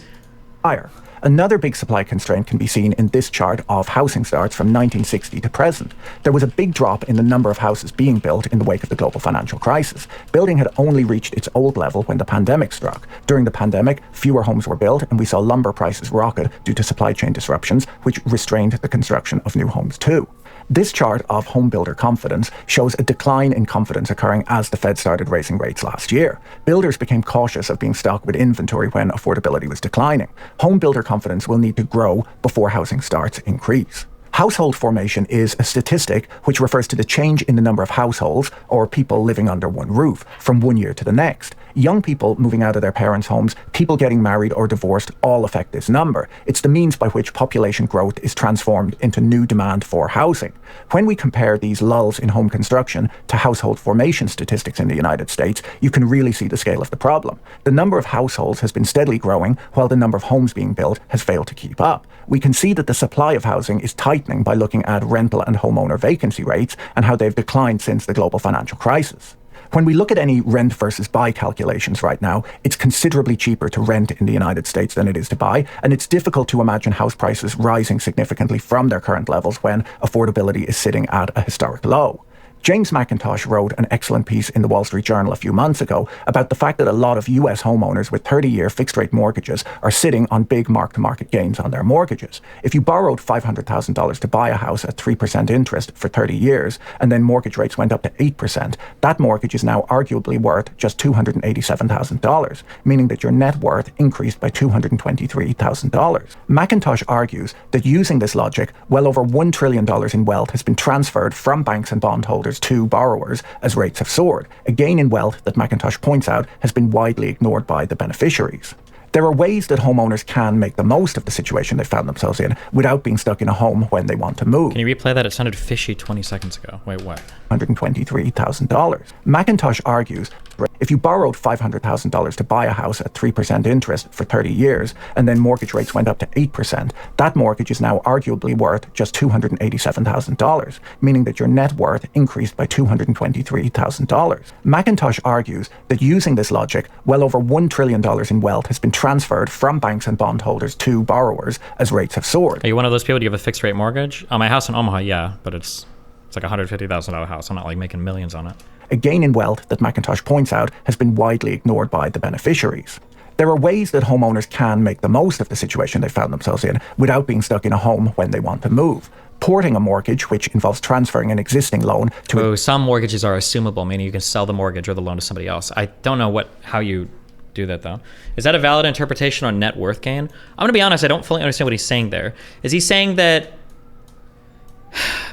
Higher. Another big supply constraint can be seen in this chart of housing starts from 1960 to present. There was a big drop in the number of houses being built in the wake of the global financial crisis. Building had only reached its old level when the pandemic struck. During the pandemic, fewer homes were built, and we saw lumber prices rocket due to supply chain disruptions, which restrained the construction of new homes too. This chart of home builder confidence shows a decline in confidence occurring as the Fed started raising rates last year. Builders became cautious of being stocked with inventory when affordability was declining. Home builder confidence will need to grow before housing starts increase. Household formation is a statistic which refers to the change in the number of households, or people living under one roof, from one year to the next. Young people moving out of their parents' homes, people getting married or divorced, all affect this number. It's the means by which population growth is transformed into new demand for housing. When we compare these lulls in home construction to household formation statistics in the United States, you can really see the scale of the problem. The number of households has been steadily growing, while the number of homes being built has failed to keep up. We can see that the supply of housing is tightening by looking at rental and homeowner vacancy rates and how they've declined since the global financial crisis. When we look at any rent versus buy calculations right now, it's considerably cheaper to rent in the United States than it is to buy, and it's difficult to imagine house prices rising significantly from their current levels when affordability is sitting at a historic low. James McIntosh wrote an excellent piece in the Wall Street Journal a few months ago about the fact that a lot of US homeowners with 30-year fixed-rate mortgages are sitting on big mark-to-market gains on their mortgages. If you borrowed $500,000 to buy a house at 3% interest for 30 years, and then mortgage rates went up to 8%, that mortgage is now arguably worth just $287,000, meaning that your net worth increased by $223,000. McIntosh argues that using this logic, well over $1 trillion in wealth has been transferred from banks and bondholders to borrowers as rates have soared. A gain in wealth that McIntosh points out has been widely ignored by the beneficiaries. There are ways that homeowners can make the most of the situation they found themselves in without being stuck in a home when they want to move. Can you replay that? It sounded fishy 20 seconds ago. Wait, what? $123,000. McIntosh argues if you borrowed $500,000 to buy a house at 3% interest for 30 years, and then mortgage rates went up to 8%, that mortgage is now arguably worth just $287,000, meaning that your net worth increased by $223,000. McIntosh argues that using this logic, well over $1 trillion in wealth has been transferred from banks and bondholders to borrowers as rates have soared. Are you one of those people? Do you have a fixed rate mortgage? My house in Omaha, yeah, but it's like a $150,000 house. I'm not like making millions on it. A gain in wealth that McIntosh points out has been widely ignored by the beneficiaries. There are ways that homeowners can make the most of the situation they found themselves in without being stuck in a home when they want to move. Porting a mortgage, which involves transferring an existing loan to... some mortgages are assumable, meaning you can sell the mortgage or the loan to somebody else. I don't know how you do that, though. Is that a valid interpretation on net worth gain? I'm going to be honest, I don't fully understand what he's saying there. Is he saying that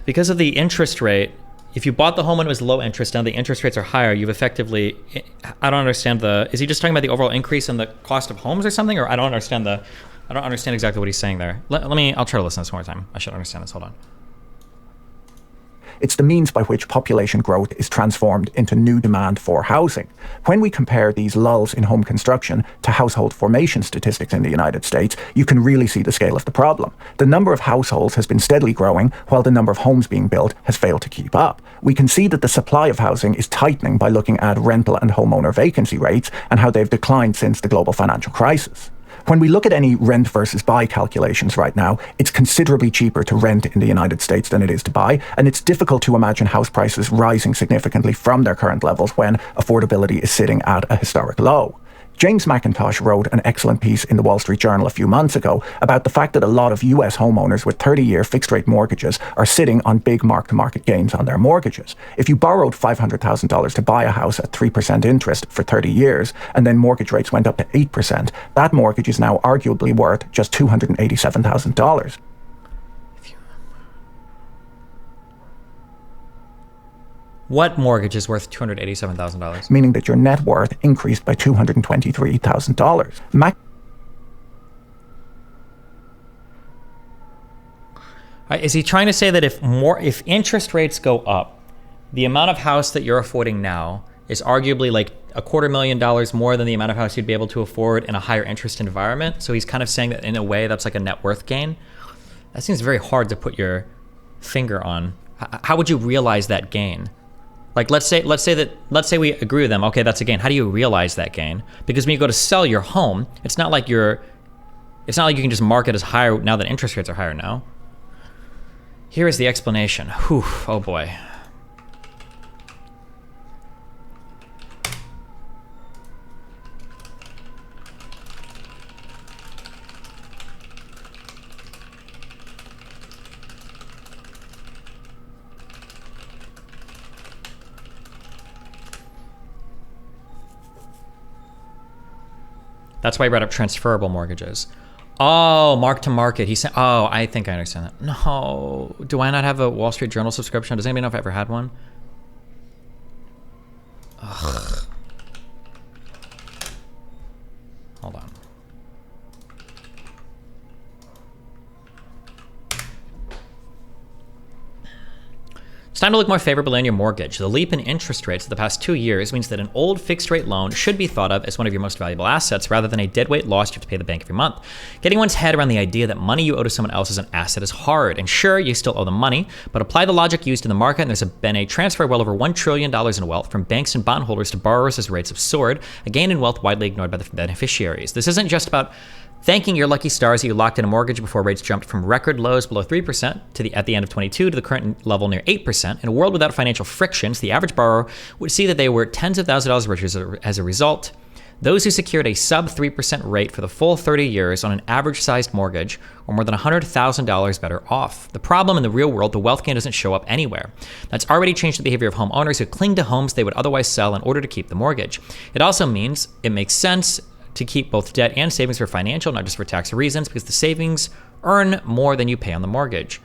because of the interest rate, if you bought the home when it was low interest, now the interest rates are higher, you've effectively, I don't understand is he just talking about the overall increase in the cost of homes or something? Or I don't understand exactly what he's saying there. I'll try to listen to this one more time. I should understand this, hold on. It's the means by which population growth is transformed into new demand for housing. When we compare these lulls in home construction to household formation statistics in the United States, you can really see the scale of the problem. The number of households has been steadily growing, while the number of homes being built has failed to keep up. We can see that the supply of housing is tightening by looking at rental and homeowner vacancy rates and how they've declined since the global financial crisis. When we look at any rent versus buy calculations right now, it's considerably cheaper to rent in the United States than it is to buy, and it's difficult to imagine house prices rising significantly from their current levels when affordability is sitting at a historic low. James McIntosh wrote an excellent piece in the Wall Street Journal a few months ago about the fact that a lot of US homeowners with 30-year fixed-rate mortgages are sitting on big mark-to-market gains on their mortgages. If you borrowed $500,000 to buy a house at 3% interest for 30 years, and then mortgage rates went up to 8%, that mortgage is now arguably worth just $287,000. What mortgage is worth $287,000? Meaning that your net worth increased by $223,000. Is he trying to say that if interest rates go up, the amount of house that you're affording now is arguably like $250,000 more than the amount of house you'd be able to afford in a higher interest environment? So he's kind of saying that in a way that's like a net worth gain. That seems very hard to put your finger on. How would you realize that gain? Like let's say we agree with them. Okay, that's a gain. How do you realize that gain? Because when you go to sell your home, it's not like you can just mark it as higher now that interest rates are higher now. Here is the explanation. Whew, oh boy. That's why I brought up transferable mortgages. Oh, mark to market. He said, oh, I think I understand that. No, do I not have a Wall Street Journal subscription? Does anybody know if I ever had one? Ugh. Hold on. It's time to look more favorably on your mortgage. The leap in interest rates of the past 2 years means that an old fixed-rate loan should be thought of as one of your most valuable assets rather than a deadweight loss you have to pay the bank every month. Getting one's head around the idea that money you owe to someone else is an asset is hard. And sure, you still owe them money, but apply the logic used in the market and there's been a transfer of well over $1 trillion in wealth from banks and bondholders to borrowers as rates have soared, a gain in wealth widely ignored by the beneficiaries. This isn't just about Thanking your lucky stars that you locked in a mortgage before rates jumped from record lows below 3% at the end of 22 to the current level near 8%. In a world without financial frictions, the average borrower would see that they were tens of thousands of dollars richer as a result. Those who secured a sub 3% rate for the full 30 years on an average-sized mortgage were more than $100,000 better off. The problem in the real world, the wealth gain doesn't show up anywhere. That's already changed the behavior of homeowners who cling to homes they would otherwise sell in order to keep the mortgage. It also means it makes sense to keep both debt and savings for financial, not just for tax reasons, because the savings earn more than you pay on the mortgage.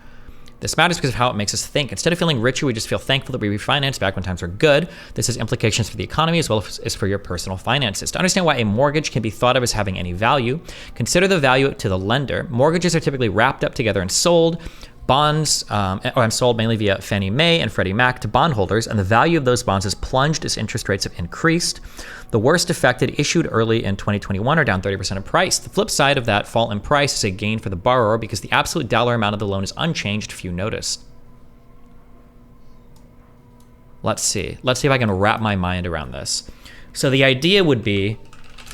This matters because of how it makes us think. Instead of feeling richer, we just feel thankful that we refinanced back when times were good. This has implications for the economy as well as for your personal finances. To understand why a mortgage can be thought of as having any value, consider the value to the lender. Mortgages are typically wrapped up together and sold. Bonds are sold mainly via Fannie Mae and Freddie Mac to bondholders, and the value of those bonds has plunged as interest rates have increased. The worst affected issued early in 2021 are down 30% in price. The flip side of that fall in price is a gain for the borrower because the absolute dollar amount of the loan is unchanged, few noticed. Let's see if I can wrap my mind around this. So the idea would be,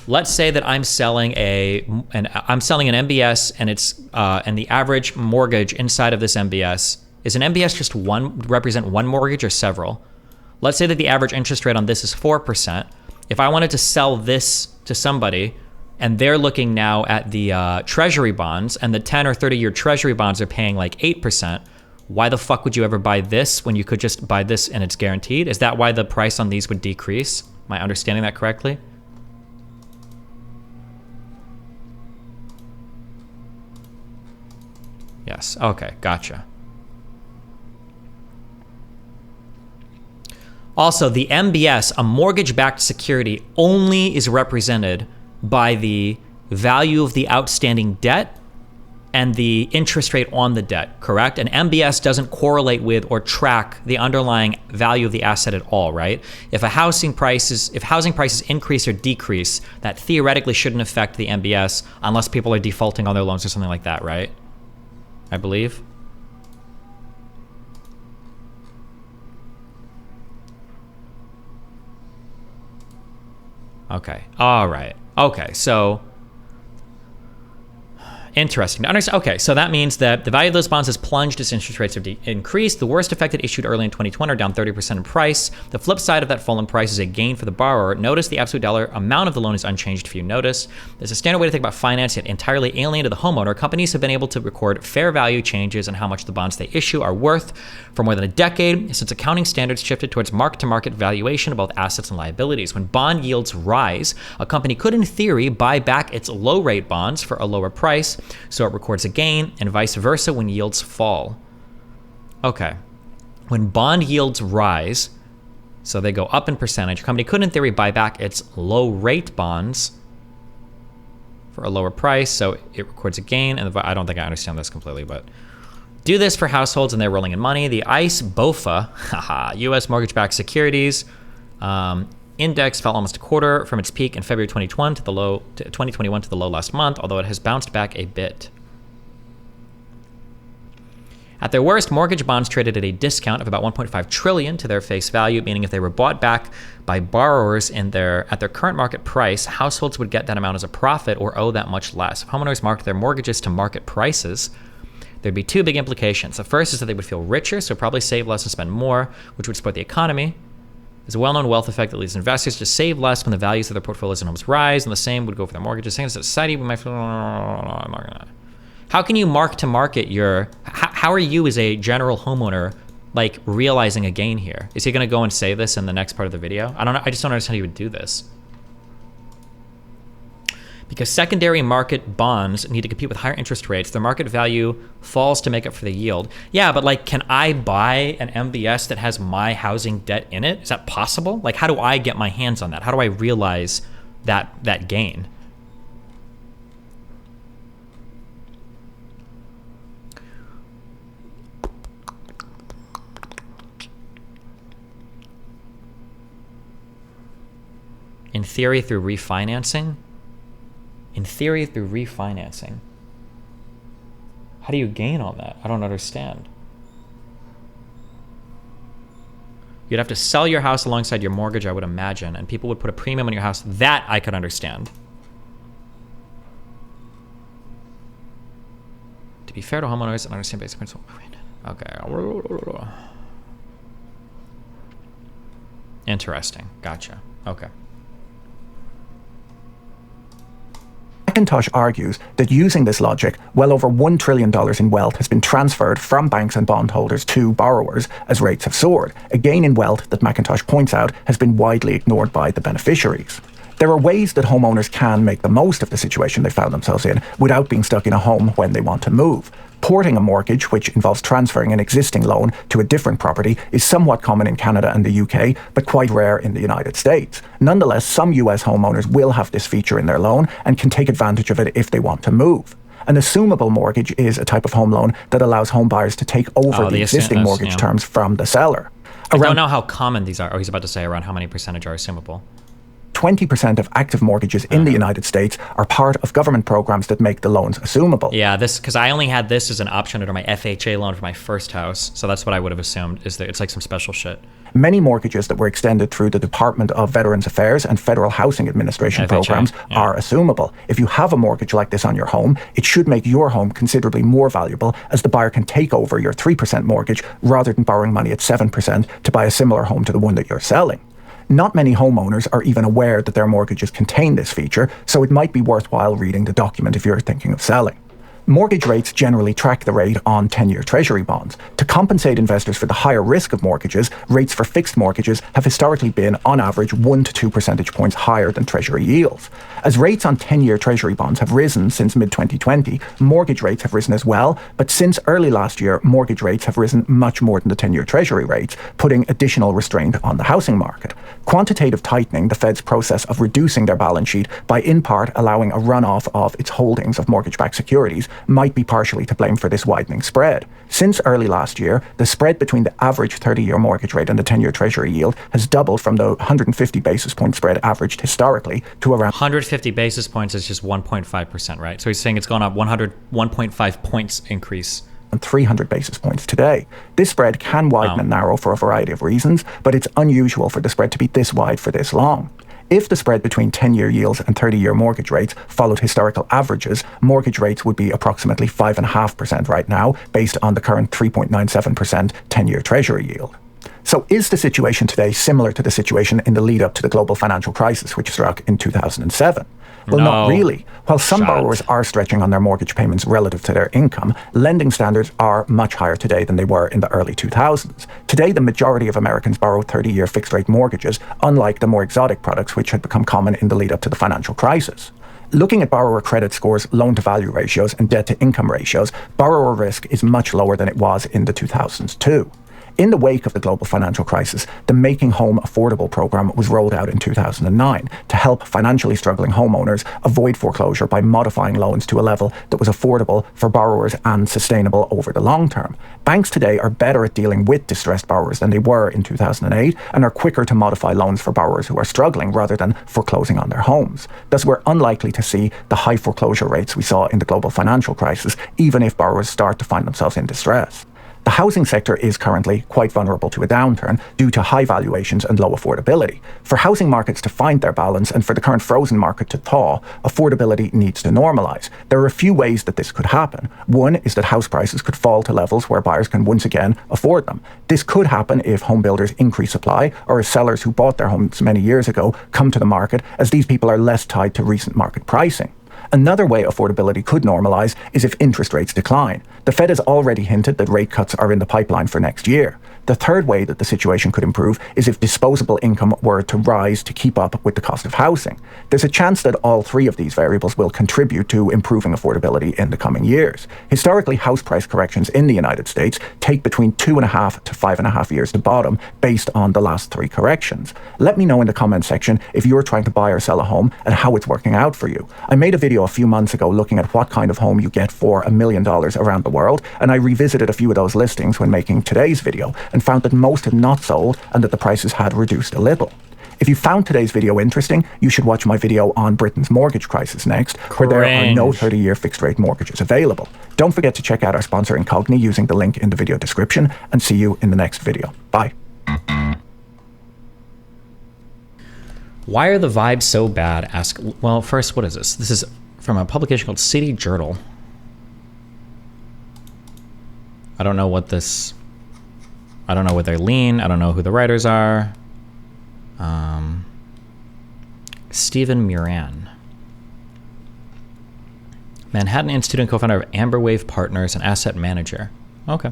let's say that I'm selling an MBS, and it's and the average mortgage inside of this MBS is an MBS just represent one mortgage or several. Let's say that the average interest rate on this is 4%. If I wanted to sell this to somebody, and they're looking now at the treasury bonds, and the 10 or 30-year treasury bonds are paying like 8%, why the fuck would you ever buy this when you could just buy this and it's guaranteed? Is that why the price on these would decrease? Am I understanding that correctly? Yes. Okay. Gotcha. Also, the MBS, a mortgage-backed security, only is represented by the value of the outstanding debt and the interest rate on the debt, correct? And MBS doesn't correlate with or track the underlying value of the asset at all, right? If housing prices increase or decrease, that theoretically shouldn't affect the MBS unless people are defaulting on their loans or something like that, right? I believe. Okay. All right. Okay. So interesting to understand. Okay, so that means that the value of those bonds has plunged as interest rates have increased. The worst affected issued early in 2020 are down 30% in price. The flip side of that fall in price is a gain for the borrower. Notice the absolute dollar amount of the loan is unchanged if you notice. There's a standard way to think about finance, yet entirely alien to the homeowner. Companies have been able to record fair value changes in how much the bonds they issue are worth for more than a decade, since accounting standards shifted towards mark-to-market valuation of both assets and liabilities. When bond yields rise, a company could, in theory, buy back its low-rate bonds for a lower price, so it records a gain, and vice versa when yields fall. Okay. When bond yields rise, so they go up in percentage, a company could, in theory, buy back its low-rate bonds for a lower price, so it records a gain, and I don't think I understand this completely, but do this for households and they're rolling in money. The ICE BOFA, U.S. mortgage-backed securities, index fell almost a quarter from its peak in February 2021 to the low last month, although it has bounced back a bit. At their worst, mortgage bonds traded at a discount of about $1.5 trillion to their face value, meaning if they were bought back by borrowers at their current market price, households would get that amount as a profit or owe that much less. If homeowners marked their mortgages to market prices, there'd be two big implications. The first is that they would feel richer, so probably save less and spend more, which would support the economy. There's a well-known wealth effect that leads investors to save less when the values of their portfolios and homes rise, and the same would go for their mortgages. Saying as a society, we might feel... How can you mark to market your... How are you as a general homeowner, like, realizing a gain here? Is he going to go and say this in the next part of the video? I just don't understand how you would do this. Because secondary market bonds need to compete with higher interest rates, their market value falls to make up for the yield. Yeah, but like, can I buy an MBS that has my housing debt in it? Is that possible? Like, how do I get my hands on that? How do I realize that gain? In theory, through refinancing? In theory, through refinancing. How do you gain on that? I don't understand. You'd have to sell your house alongside your mortgage, I would imagine, and people would put a premium on your house. That I could understand. To be fair to homeowners and understand basic principle. Okay. Interesting. Gotcha. Okay. McIntosh argues that using this logic, well over $1 trillion in wealth has been transferred from banks and bondholders to borrowers as rates have soared, a gain in wealth that McIntosh points out has been widely ignored by the beneficiaries. There are ways that homeowners can make the most of the situation they found themselves in without being stuck in a home when they want to move. Porting a mortgage, which involves transferring an existing loan to a different property, is somewhat common in Canada and the UK, but quite rare in the United States. Nonetheless, some US homeowners will have this feature in their loan and can take advantage of it if they want to move. An assumable mortgage is a type of home loan that allows home buyers to take over the existing mortgage terms from the seller. I don't know how common these are. Oh, he's about to say around how many percentage are assumable. 20% of active mortgages in the United States are part of government programs that make the loans assumable. Yeah, this because I only had this as an option under my FHA loan for my first house, so that's what I would have assumed. Is that it's like some special shit. Many mortgages that were extended through the Department of Veterans Affairs and Federal Housing Administration programs are assumable. If you have a mortgage like this on your home, it should make your home considerably more valuable, as the buyer can take over your 3% mortgage rather than borrowing money at 7% to buy a similar home to the one that you're selling. Not many homeowners are even aware that their mortgages contain this feature, so it might be worthwhile reading the document if you're thinking of selling. Mortgage rates generally track the rate on 10-year Treasury bonds. To compensate investors for the higher risk of mortgages, rates for fixed mortgages have historically been, on average, 1 to 2 percentage points higher than Treasury yields. As rates on 10-year Treasury bonds have risen since mid-2020, mortgage rates have risen as well, but since early last year, mortgage rates have risen much more than the 10-year Treasury rates, putting additional restraint on the housing market. Quantitative tightening, the Fed's process of reducing their balance sheet by in part allowing a runoff of its holdings of mortgage-backed securities, might be partially to blame for this widening spread. Since early last year, the spread between the average 30-year mortgage rate and the 10-year Treasury yield has doubled from the 150 basis point spread averaged historically to around 150 basis points is just 1.5%, right? So he's saying it's gone up 1.5 points increase. 300 basis points today. This spread can widen and narrow for a variety of reasons, but it's unusual for the spread to be this wide for this long. If the spread between 10-year yields and 30-year mortgage rates followed historical averages, mortgage rates would be approximately 5.5% right now, based on the current 3.97% 10-year Treasury yield. So is the situation today similar to the situation in the lead-up to the global financial crisis, which struck in 2007? Well, no. Not really. While some borrowers are stretching on their mortgage payments relative to their income, lending standards are much higher today than they were in the early 2000s. Today, the majority of Americans borrow 30-year fixed-rate mortgages, unlike the more exotic products which had become common in the lead-up to the financial crisis. Looking at borrower credit scores, loan-to-value ratios, and debt-to-income ratios, borrower risk is much lower than it was in the 2000s too. In the wake of the global financial crisis, the Making Home Affordable program was rolled out in 2009 to help financially struggling homeowners avoid foreclosure by modifying loans to a level that was affordable for borrowers and sustainable over the long term. Banks today are better at dealing with distressed borrowers than they were in 2008 and are quicker to modify loans for borrowers who are struggling rather than foreclosing on their homes. Thus, we're unlikely to see the high foreclosure rates we saw in the global financial crisis, even if borrowers start to find themselves in distress. The housing sector is currently quite vulnerable to a downturn due to high valuations and low affordability. For housing markets to find their balance and for the current frozen market to thaw, affordability needs to normalise. There are a few ways that this could happen. One is that house prices could fall to levels where buyers can once again afford them. This could happen if home builders increase supply or if sellers who bought their homes many years ago come to the market, as these people are less tied to recent market pricing. Another way affordability could normalise is if interest rates decline. The Fed has already hinted that rate cuts are in the pipeline for next year. The third way that the situation could improve is if disposable income were to rise to keep up with the cost of housing. There's a chance that all three of these variables will contribute to improving affordability in the coming years. Historically, house price corrections in the United States take between 2.5 to 5.5 years to bottom based on the last three corrections. Let me know in the comment section if you're trying to buy or sell a home and how it's working out for you. I made a video a few months ago looking at what kind of home you get for $1 million around the world, and I revisited a few of those listings when making today's video and found that most had not sold and that the prices had reduced a little. If you found today's video interesting, you should watch my video on Britain's mortgage crisis next, where there are no 30-year fixed-rate mortgages available. Don't forget to check out our sponsor Incogni using the link in the video description, and see you in the next video. Bye. Why are the vibes so bad? Well, first, what is this? This is from a publication called City Journal. I don't know what they lean. I don't know who the writers are. Stephen Muran. Manhattan Institute and co-founder of Amberwave Partners and asset manager. Okay.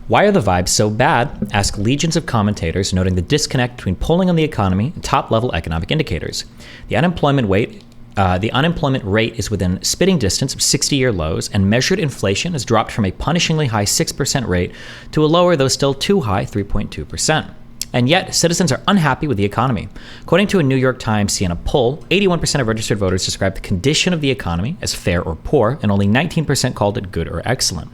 Why are the vibes so bad? Ask legions of commentators, noting the disconnect between polling on the economy and top-level economic indicators. The unemployment rate is within spitting distance of 60-year lows, and measured inflation has dropped from a punishingly high 6% rate to a lower, though still too high, 3.2%. And yet, citizens are unhappy with the economy. According to a New York Times Siena poll, 81% of registered voters described the condition of the economy as fair or poor, and only 19% called it good or excellent.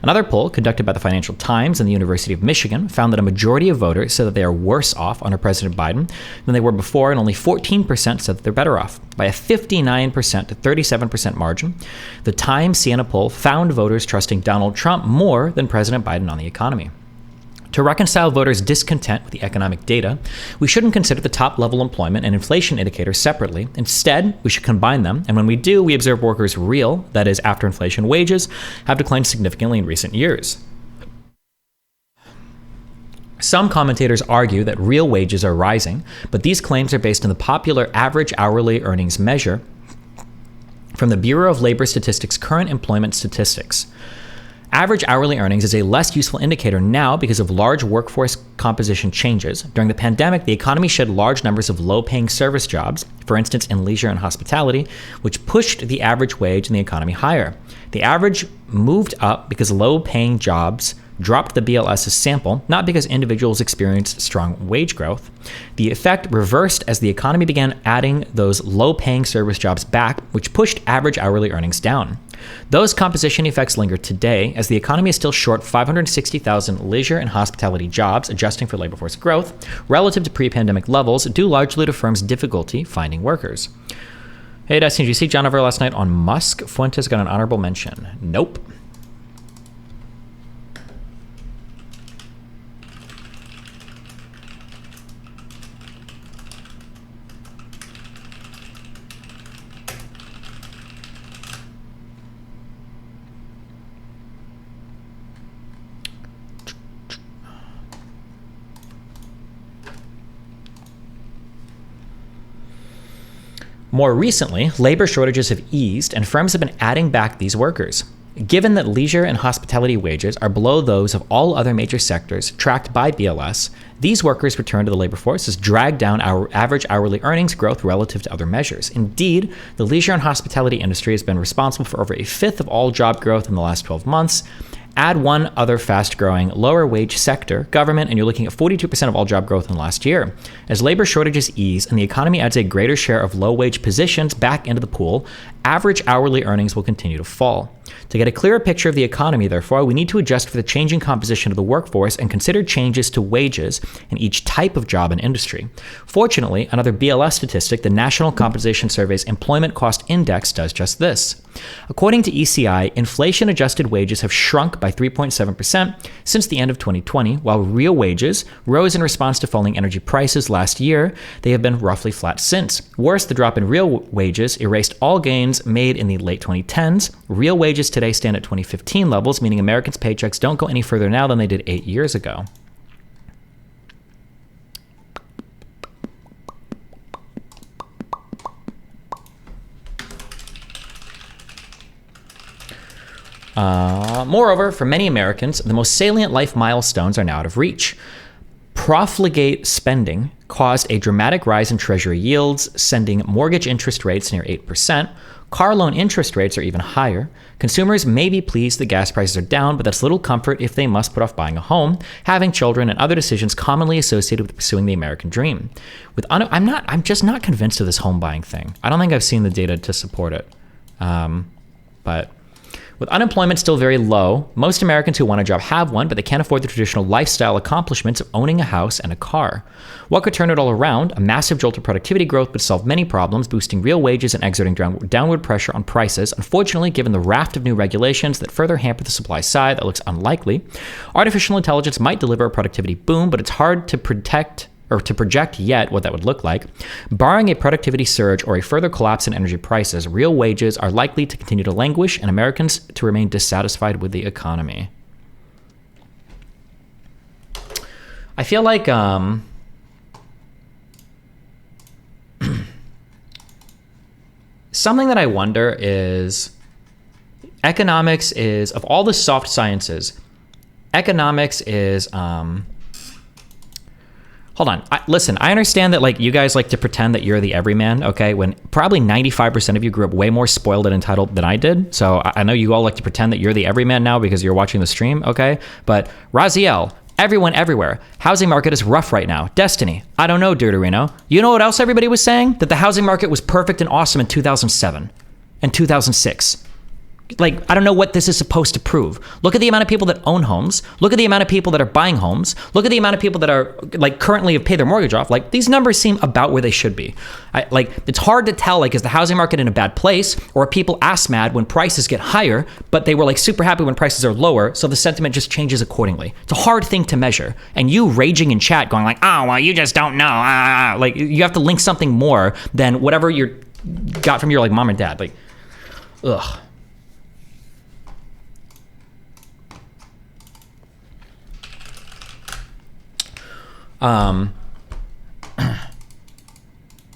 Another poll, conducted by the Financial Times and the University of Michigan, found that a majority of voters said that they are worse off under President Biden than they were before, and only 14% said that they're better off. By a 59% to 37% margin, the Times Siena poll found voters trusting Donald Trump more than President Biden on the economy. To reconcile voters' discontent with the economic data, we shouldn't consider the top-level employment and inflation indicators separately. Instead, we should combine them, and when we do, we observe workers' real, that is, after inflation wages, have declined significantly in recent years. Some commentators argue that real wages are rising, but these claims are based on the popular average hourly earnings measure from the Bureau of Labor Statistics' current employment statistics. Average hourly earnings is a less useful indicator now because of large workforce composition changes. During the pandemic, the economy shed large numbers of low-paying service jobs, for instance in leisure and hospitality, which pushed the average wage in the economy higher. The average moved up because low-paying jobs dropped the BLS's sample, not because individuals experienced strong wage growth. The effect reversed as the economy began adding those low-paying service jobs back, which pushed average hourly earnings down. Those composition effects linger today, as the economy is still short 560,000 leisure and hospitality jobs, adjusting for labor force growth, relative to pre-pandemic levels, due largely to firms' difficulty finding workers. Hey, Destiny, did you see John over last night on Musk? Fuentes got an honorable mention. Nope. More recently, labor shortages have eased and firms have been adding back these workers. Given that leisure and hospitality wages are below those of all other major sectors tracked by BLS, these workers' return to the labor force has dragged down our average hourly earnings growth relative to other measures. Indeed, the leisure and hospitality industry has been responsible for over a fifth of all job growth in the last 12 months. Add one other fast-growing, lower-wage sector, government, and you're looking at 42% of all job growth in the last year. As labor shortages ease and the economy adds a greater share of low-wage positions back into the pool, average hourly earnings will continue to fall. To get a clearer picture of the economy, therefore, we need to adjust for the changing composition of the workforce and consider changes to wages in each type of job and industry. Fortunately, another BLS statistic, the National Compensation Survey's Employment Cost Index, does just this. According to ECI, inflation-adjusted wages have shrunk by 3.7% since the end of 2020, while real wages rose in response to falling energy prices last year. They have been roughly flat since. Worse, the drop in real wages erased all gains made in the late 2010s. Real wages today stand at 2015 levels, meaning Americans' paychecks don't go any further now than they did 8 years ago. Moreover, for many Americans, the most salient life milestones are now out of reach. Profligate spending caused a dramatic rise in Treasury yields, sending mortgage interest rates near 8%. Car loan interest rates are even higher. Consumers may be pleased that gas prices are down, but that's little comfort if they must put off buying a home, having children, and other decisions commonly associated with pursuing the American dream. I'm just not convinced of this home buying thing. I don't think I've seen the data to support it. But with unemployment still very low, most Americans who want a job have one, but they can't afford the traditional lifestyle accomplishments of owning a house and a car. What could turn it all around? A massive jolt of productivity growth would solve many problems, boosting real wages and exerting downward pressure on prices. Unfortunately, given the raft of new regulations that further hamper the supply side, that looks unlikely. Artificial intelligence might deliver a productivity boom, but it's hard to predict or to project yet what that would look like. Barring a productivity surge or a further collapse in energy prices, real wages are likely to continue to languish and Americans to remain dissatisfied with the economy. I feel like something that I wonder is economics is, of all the soft sciences, economics is hold on. Listen, I understand that like you guys like to pretend that you're the everyman, okay? When probably 95% of you grew up way more spoiled and entitled than I did. So I know you all like to pretend that you're the everyman now because you're watching the stream, okay? But Raziel, everyone everywhere, housing market is rough right now. Destiny, I don't know, Dirterino. You know what else everybody was saying? That the housing market was perfect and awesome in 2007 and 2006. Like, I don't know what this is supposed to prove. Look at the amount of people that own homes. Look at the amount of people that are buying homes. Look at the amount of people that are like currently have paid their mortgage off. Like, these numbers seem about where they should be. Like, it's hard to tell, like, is the housing market in a bad place, or are people ass mad when prices get higher, but they were like super happy when prices are lower, so the sentiment just changes accordingly. It's a hard thing to measure. And you raging in chat going like, oh, well, you just don't know. Like, you have to link something more than whatever you got from your like mom and dad. Like, ugh. Do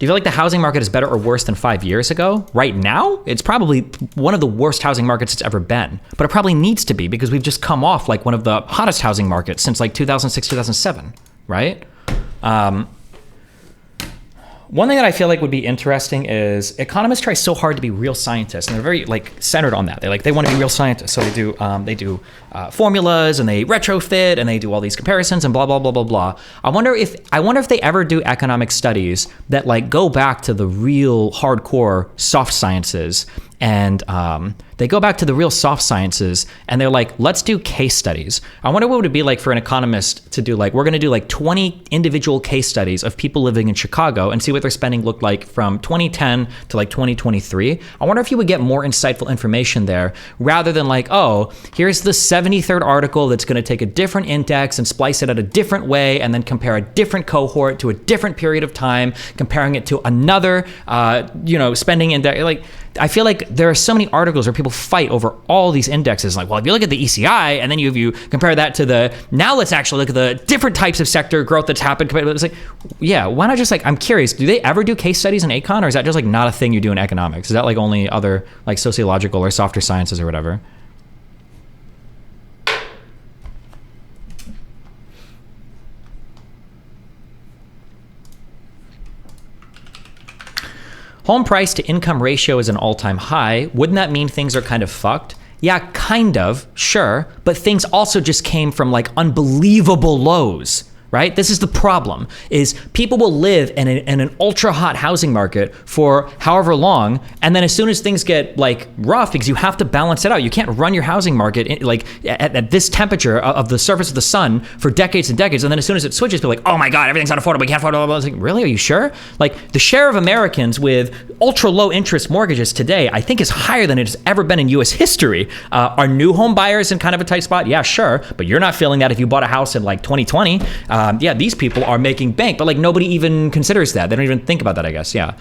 you feel like the housing market is better or worse than 5 years ago? Right now, it's probably one of the worst housing markets it's ever been. But it probably needs to be because we've just come off like one of the hottest housing markets since like 2006, 2007, right? One thing that I feel like would be interesting is economists try so hard to be real scientists, and they're very like centered on that. They want to be real scientists, so they do formulas and they retrofit and they do all these comparisons and blah blah blah blah blah. I wonder if they ever do economic studies that like go back to the real hardcore soft sciences, and they go back to the real soft sciences and they're like, let's do case studies. I wonder what it would be like for an economist to do like, we're going to do like 20 individual case studies of people living in Chicago and see what their spending looked like from 2010 to like 2023. I wonder if you would get more insightful information there rather than like, oh, here's the 73rd article that's going to take a different index and splice it out a different way and then compare a different cohort to a different period of time, comparing it to another, spending index. Like, I feel like there are so many articles where people fight over all these indexes. Like, well, if you look at the ECI and then you compare that to now let's actually look at the different types of sector growth that's happened. It's like, yeah, why not just like, I'm curious, do they ever do case studies in econ, or is that just like not a thing you do in economics? Is that like only other like sociological or softer sciences or whatever? Home price to income ratio is an all-time high. Wouldn't that mean things are kind of fucked? Yeah, kind of, sure. But things also just came from like unbelievable lows, right? This is the problem, is people will live in an ultra hot housing market for however long, and then as soon as things get like rough, because you have to balance it out. You can't run your housing market like at this temperature of the surface of the sun for decades and decades, and then as soon as it switches, people are like, oh my God, everything's unaffordable, we can't afford it. I was like, really, are you sure? Like, the share of Americans with ultra low interest mortgages today, I think, is higher than it has ever been in US history. Are new home buyers in kind of a tight spot? Yeah, sure, but you're not feeling that if you bought a house in like 2020. Yeah, these people are making bank, but like nobody even considers that. They don't even think about that, I guess. Yeah.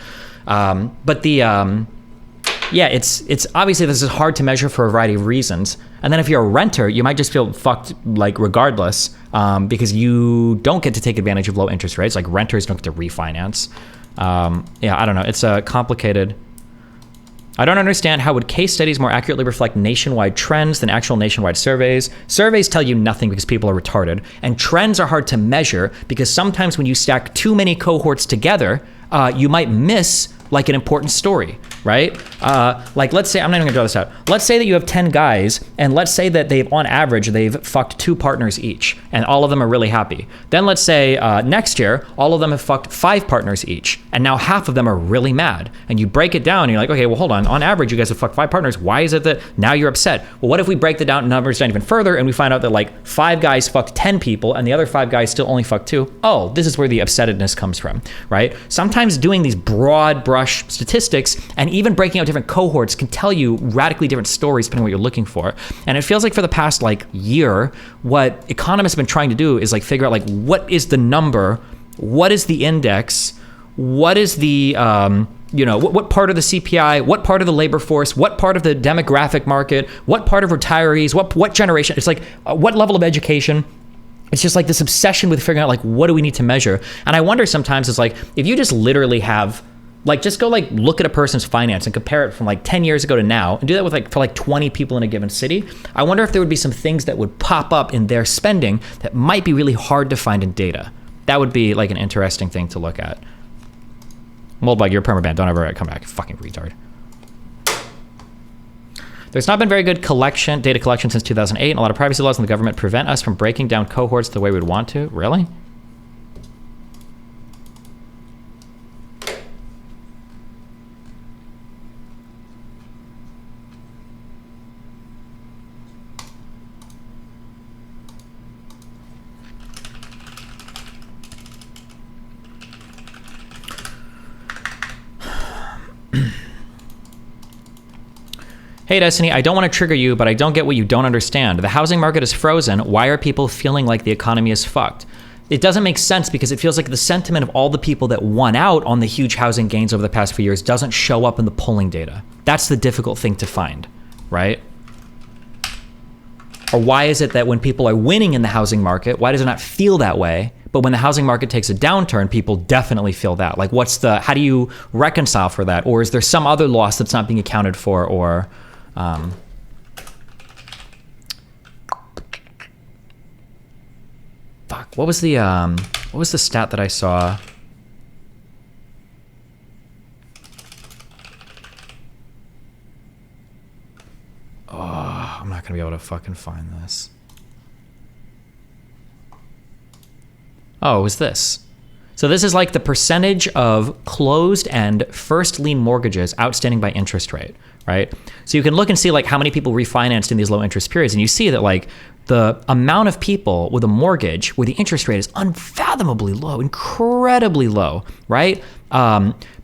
It's obviously this is hard to measure for a variety of reasons. And then if you're a renter, you might just feel fucked like regardless, because you don't get to take advantage of low interest rates. Like, renters don't get to refinance. I don't know. It's a complicated. I don't understand how would case studies more accurately reflect nationwide trends than actual nationwide surveys. Surveys tell you nothing because people are retarded, and trends are hard to measure because sometimes when you stack too many cohorts together, you might miss like an important story, right? Like, let's say, I'm not even gonna draw this out. Let's say that you have 10 guys, and let's say that on average, they've fucked 2 partners each, and all of them are really happy. Then let's say next year, all of them have fucked 5 partners each, and now half of them are really mad. And you break it down, and you're like, okay, well, hold on average, you guys have fucked 5 partners. Why is it that now you're upset? Well, what if we break the numbers down even further, and we find out that like 5 guys fucked 10 people, and the other 5 guys still only fucked 2? Oh, this is where the upsettedness comes from, right? Sometimes doing these broad brush statistics and even breaking out different cohorts can tell you radically different stories depending on what you're looking for. And it feels like for the past like year, what economists have been trying to do is like figure out like what is the number What is the index? What is the, what part of the CPI, what part of the labor force, what part of the demographic market, what part of retirees, what generation? It's like, what level of education? It's just like this obsession with figuring out like, what do we need to measure? And I wonder sometimes it's like, if you just literally have, like, just go like look at a person's finance and compare it from like 10 years ago to now and do that with like, for like 20 people in a given city. I wonder if there would be some things that would pop up in their spending that might be really hard to find in data. That would be like an interesting thing to look at. Moldbug, you're permabanned. Don't ever come back, you fucking retard. There's not been very good data collection since 2008, and a lot of privacy laws in the government prevent us from breaking down cohorts the way we'd want to. Really? Hey Destiny, I don't want to trigger you, but I don't get what you don't understand. The housing market is frozen. Why are people feeling like the economy is fucked? It doesn't make sense because it feels like the sentiment of all the people that won out on the huge housing gains over the past few years doesn't show up in the polling data. That's the difficult thing to find, right? Or why is it that when people are winning in the housing market, why does it not feel that way? But when the housing market takes a downturn, people definitely feel that. Like how do you reconcile for that? Or is there some other loss that's not being accounted for, or... fuck, what was the stat that I saw? Oh, I'm not gonna be able to fucking find this. Oh, it was this. So this is like the percentage of closed and first lien mortgages outstanding by interest rate, right? So you can look and see like how many people refinanced in these low interest periods, and you see that like the amount of people with a mortgage where the interest rate is unfathomably low, incredibly low, right?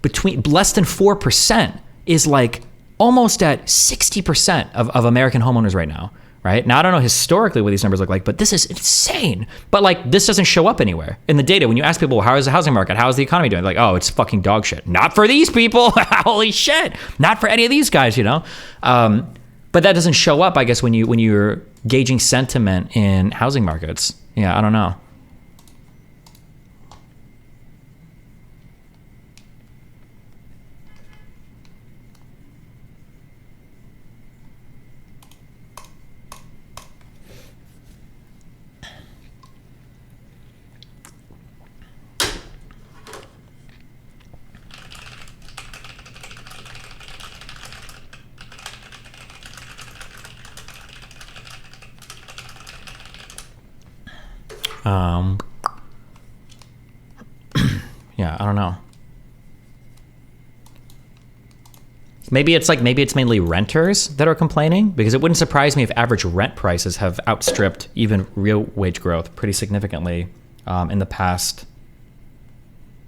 Between less than 4% is like almost at 60% of American homeowners right now, right? Now, I don't know historically what these numbers look like, but this is insane. But like, this doesn't show up anywhere in the data. When you ask people, well, how is the housing market? How is the economy doing? Like, oh, it's fucking dog shit. Not for these people. Holy shit. Not for any of these guys, you know? But that doesn't show up, I guess, when you're gauging sentiment in housing markets. Yeah, I don't know. Yeah, I don't know. Maybe it's mainly renters that are complaining, because it wouldn't surprise me if average rent prices have outstripped even real wage growth pretty significantly in the past,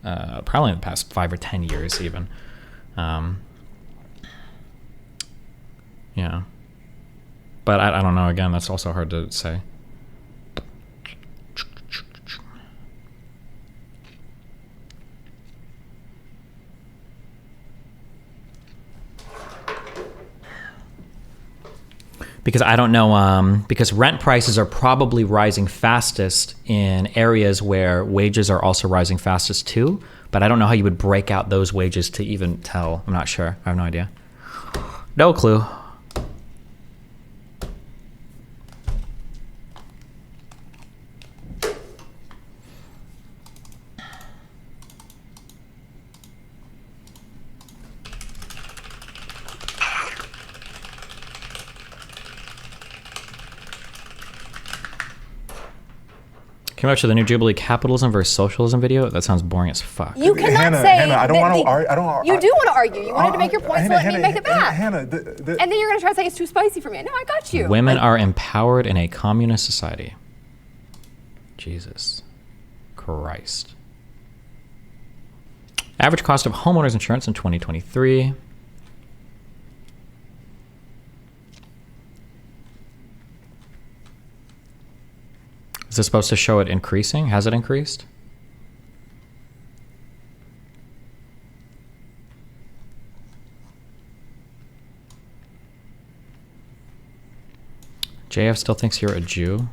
probably in the past 5 or 10 years even. Yeah. But I don't know, again, that's also hard to say. Because I don't know, because rent prices are probably rising fastest in areas where wages are also rising fastest too, but I don't know how you would break out those wages to even tell. I'm not sure. I have no idea. No clue. Came out to the new Jubilee capitalism versus socialism video. That sounds boring as fuck. You cannot Hannah, say. Hannah, I don't want to argue. You do want to argue. You wanted to make your point, so let me make it back. Hannah, and then you're going to try to say it's too spicy for me. No, I got you. Women are empowered in a communist society. Jesus Christ. Average cost of homeowners insurance in 2023. Is this supposed to show it increasing? Has it increased? JF still thinks you're a Jew?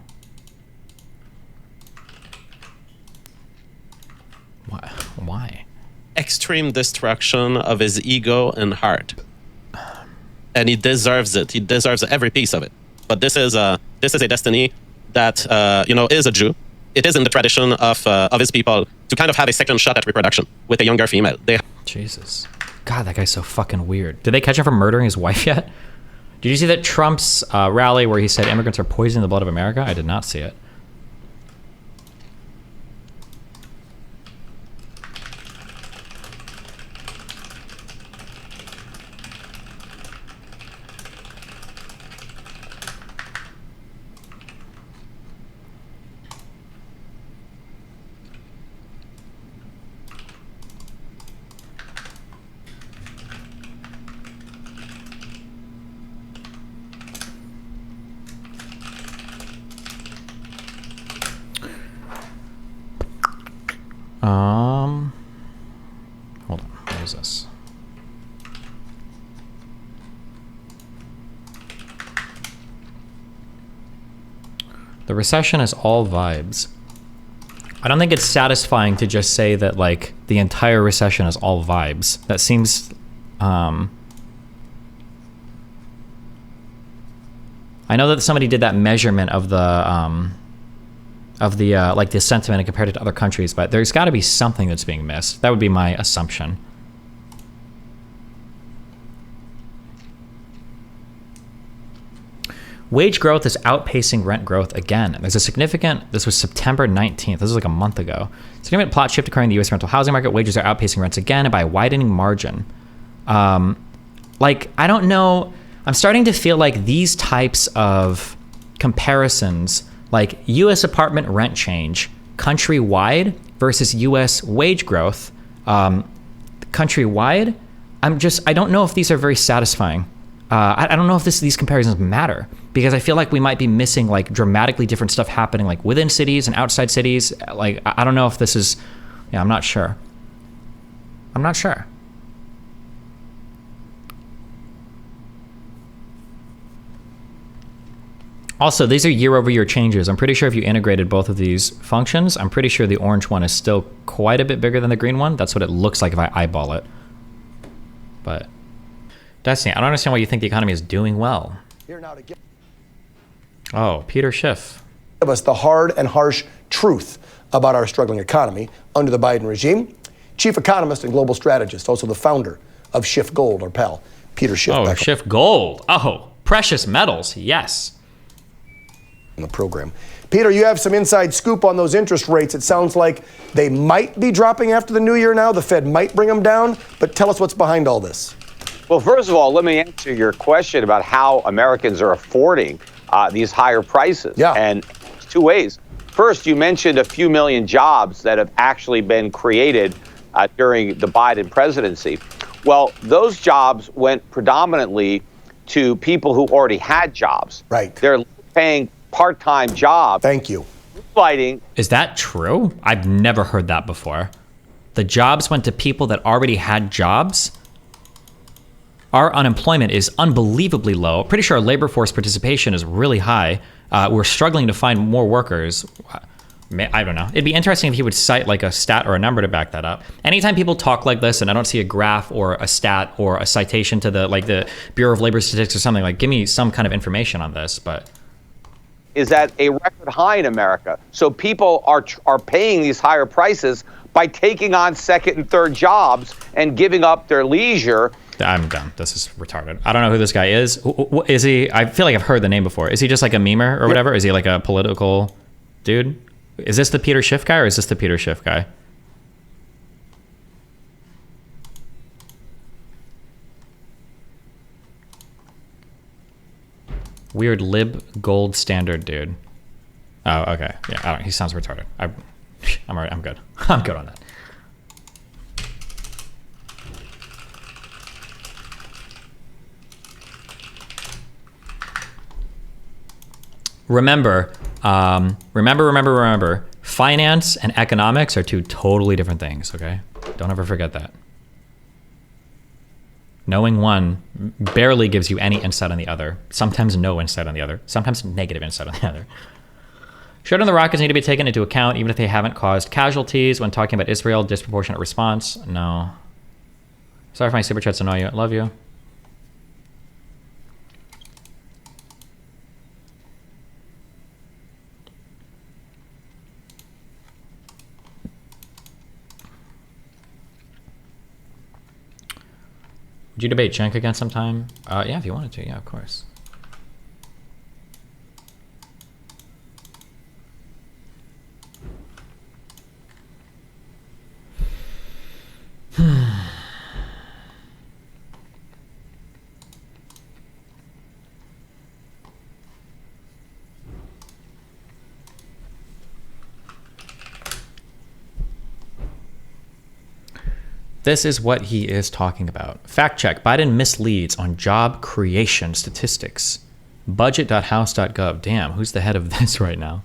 Why? Extreme destruction of his ego and heart. And he deserves it. He deserves every piece of it. But this is a destiny that, is a Jew. It is in the tradition of his people to kind of have a second shot at reproduction with a younger female. Jesus. God, that guy's so fucking weird. Did they catch him for murdering his wife yet? Did you see that Trump's rally where he said immigrants are poisoning the blood of America? I did not see it. Hold on, what is this? The recession is all vibes. I don't think it's satisfying to just say that like the entire recession is all vibes. That seems I know that somebody did that measurement of the like the sentiment and compared it to other countries, but there's got to be something that's being missed. That would be my assumption. Wage growth is outpacing rent growth again. There's a significant, this was September 19th, this was like a month ago. Significant plot shift occurring in the US rental housing market. Wages are outpacing rents again by a widening margin. Like, I don't know, I'm starting to feel like these types of comparisons, like US apartment rent change, countrywide versus US wage growth, countrywide, I don't know if these are very satisfying. I don't know if these comparisons matter, because I feel like we might be missing like dramatically different stuff happening like within cities and outside cities. Like, I don't know if this is, I'm not sure. I'm not sure. Also, these are year-over-year changes. I'm pretty sure if you integrated both of these functions, I'm pretty sure the orange one is still quite a bit bigger than the green one. That's what it looks like if I eyeball it. But Destiny, I don't understand why you think the economy is doing well. Oh, Peter Schiff. Give us the hard and harsh truth about our struggling economy under the Biden regime. Chief economist and global strategist, also the founder of Schiff Gold, our pal, Peter Schiff. Oh, Schiff Gold. Oh, precious metals. Yes. In the program. Peter, you have some inside scoop on those interest rates. It sounds like they might be dropping after the new year now. The Fed might bring them down, but tell us what's behind all this. Well, first of all, let me answer your question about how Americans are affording these higher prices. Yeah. And two ways. First, you mentioned a few million jobs that have actually been created during the Biden presidency. Well, those jobs went predominantly to people who already had jobs. Right. They're paying part-time jobs. Thank you. Is that true? I've never heard that before. The jobs went to people that already had jobs? Our unemployment is unbelievably low. Pretty sure our labor force participation is really high. We're struggling to find more workers. I don't know. It'd be interesting if he would cite like a stat or a number to back that up. Anytime people talk like this and I don't see a graph or a stat or a citation to the Bureau of Labor Statistics or something, like give me some kind of information on this, but is at a record high in America. So people are paying these higher prices by taking on second and third jobs and giving up their leisure. I'm done. This is retarded. I don't know who this guy is. Is he? I feel like I've heard the name before. Is he just like a memer or whatever? Is he like a political dude? Is this the Peter Schiff guy or is this the Peter Schiff guy? Weird lib gold standard dude. Oh, okay. Yeah, he sounds retarded. I'm good. I'm good on that. Remember, finance and economics are two totally different things, okay? Don't ever forget that. Knowing one barely gives you any insight on the other. Sometimes no insight on the other. Sometimes negative insight on the other. Shutting the rockets need to be taken into account, even if they haven't caused casualties. When talking about Israel, disproportionate response. No. Sorry if my super chats annoy you. Love you. Would you debate Cenk again sometime? Yeah, if you wanted to. Yeah, of course. This is what he is talking about. Fact check. Biden misleads on job creation statistics. Budget.house.gov. Damn, who's the head of this right now?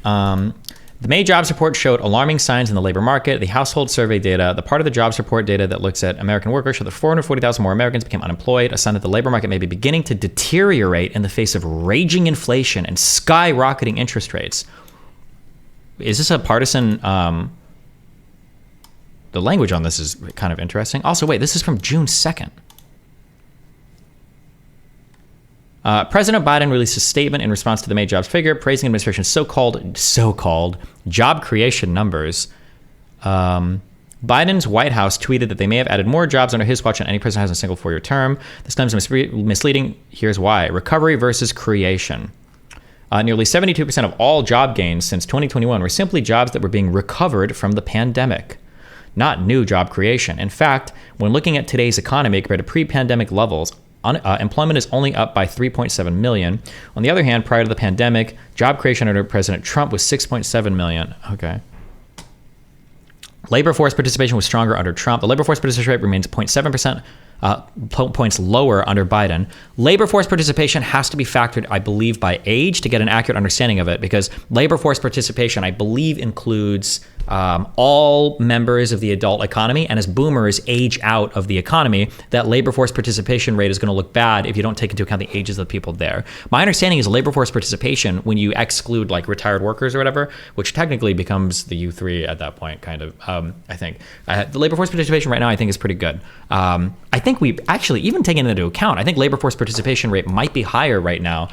The May jobs report showed alarming signs in the labor market. The household survey data, the part of the jobs report data that looks at American workers, showed that 440,000 more Americans became unemployed, a sign that the labor market may be beginning to deteriorate in the face of raging inflation and skyrocketing interest rates. Is this a partisan... The language on this is kind of interesting. Also, wait, this is from June 2nd. President Biden released a statement in response to the May jobs figure, praising administration's so-called job creation numbers. Biden's White House tweeted that they may have added more jobs under his watch than any president has in a single 4-year term. This claim is misleading. Here's why. Recovery versus creation. Nearly 72% of all job gains since 2021 were simply jobs that were being recovered from the pandemic, not new job creation. In fact, when looking at today's economy compared to pre-pandemic levels, employment is only up by 3.7 million. On the other hand, prior to the pandemic, job creation under President Trump was 6.7 million. Okay. Labor force participation was stronger under Trump. The labor force participation rate remains 0.7%. Points lower under Biden. Labor force participation has to be factored, I believe, by age to get an accurate understanding of it, because labor force participation, I believe, includes all members of the adult economy, and as boomers age out of the economy, that labor force participation rate is going to look bad if you don't take into account the ages of the people there. My understanding is labor force participation, when you exclude like retired workers or whatever, which technically becomes the U3 at that point, kind of, I think. The labor force participation right now, I think, is pretty good. I think we actually, even taking into account, I think labor force participation rate might be higher right now.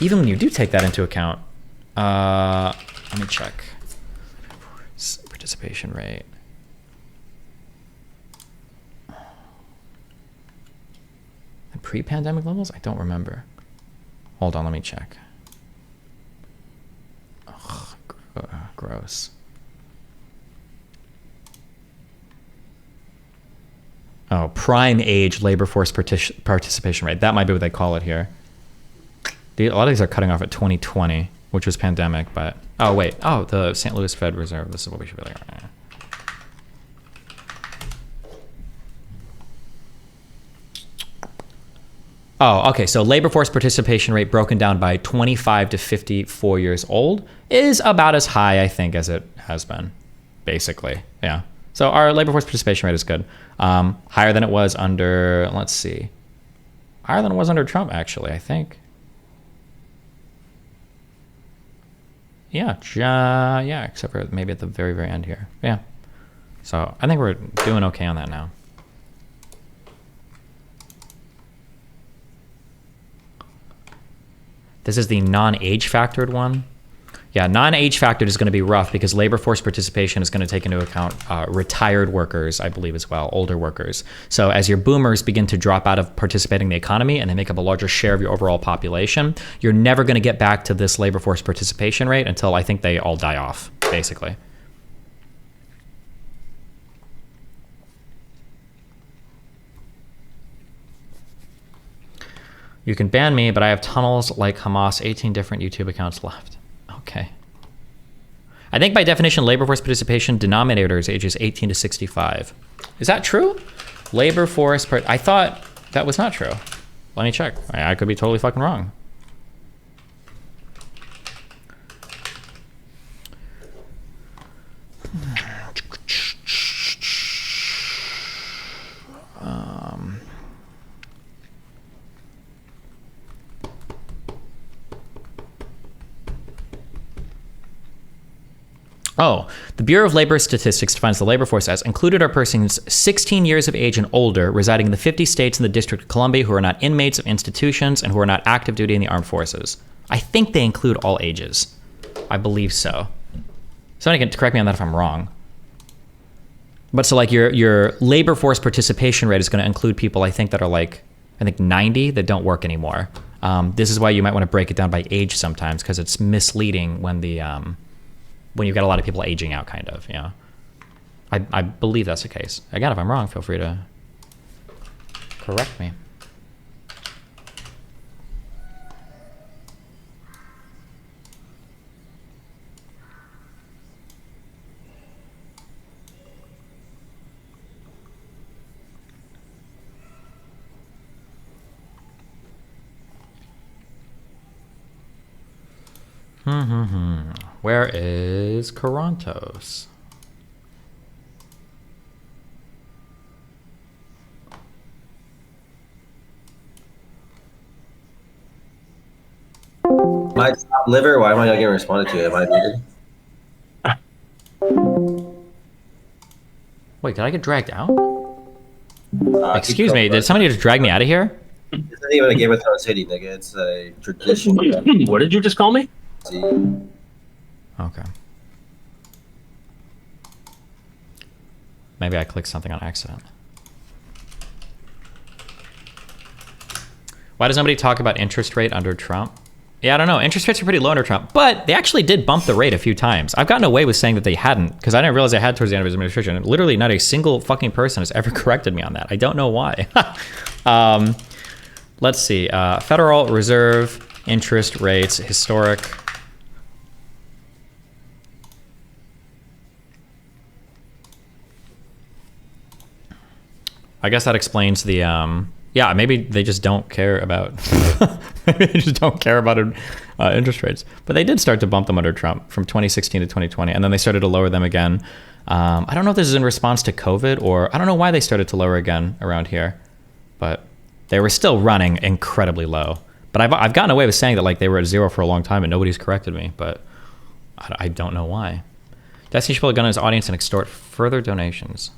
Even when you do take that into account, let me check. Participation rate. The pre-pandemic levels? I don't remember. Hold on, let me check. Ugh, gross. Oh, prime age labor force participation rate. That might be what they call it here. A lot of these are cutting off at 2020, which was pandemic, but... Oh, wait. Oh, the St. Louis Fed Reserve. This is what we should be like right now. Oh, okay. So labor force participation rate broken down by 25 to 54 years old is about as high, I think, as it has been, basically. Yeah. So our labor force participation rate is good. Higher than it was under, let's see. Higher than it was under Trump, actually, I think. Yeah, yeah, except for maybe at the very, very end here. Yeah. So I think we're doing okay on that now. This is the non-age factored one. Yeah, non-age factored is going to be rough because labor force participation is going to take into account retired workers, I believe, as well, older workers. So as your boomers begin to drop out of participating in the economy and they make up a larger share of your overall population, you're never going to get back to this labor force participation rate until I think they all die off, basically. You can ban me, but I have tunnels like Hamas, 18 different YouTube accounts left. Okay. I think by definition, labor force participation denominator is ages 18 to 65. Is that true? Labor force I thought that was not true. Let me check. I could be totally fucking wrong. Oh, the Bureau of Labor Statistics defines the labor force as included are persons 16 years of age and older residing in the 50 states and the District of Columbia who are not inmates of institutions and who are not active duty in the armed forces. I think they include all ages. I believe so. Somebody can correct me on that if I'm wrong. But so like your labor force participation rate is going to include people I think that are like, I think 90 that don't work anymore. This is why you might want to break it down by age sometimes because it's misleading when the when you've got a lot of people aging out, kind of, I believe that's the case. Again, if I'm wrong, feel free to correct me. Where is Carontos? My top liver, why am I not getting responded to? Am I muted? Wait, did I get dragged out? Excuse me, did somebody just drag me out of here? It's not even a Game of Thrones city, nigga. It's a tradition. What did you just call me? Okay. Maybe I clicked something on accident. Why does nobody talk about interest rate under Trump? Yeah, I don't know. Interest rates are pretty low under Trump, but they actually did bump the rate a few times. I've gotten away with saying that they hadn't because I didn't realize they had towards the end of his administration. Literally not a single fucking person has ever corrected me on that. I don't know why. Let's see. Federal Reserve interest rates, historic. I guess that explains the, yeah, maybe they just don't care about, maybe they just don't care about interest rates. But they did start to bump them under Trump from 2016 to 2020, and then they started to lower them again. I don't know if this is in response to COVID, or I don't know why they started to lower again around here, but they were still running incredibly low. But I've gotten away with saying that like they were at zero for a long time and nobody's corrected me, but I don't know why. Destiny should pull a gun on his audience and extort further donations.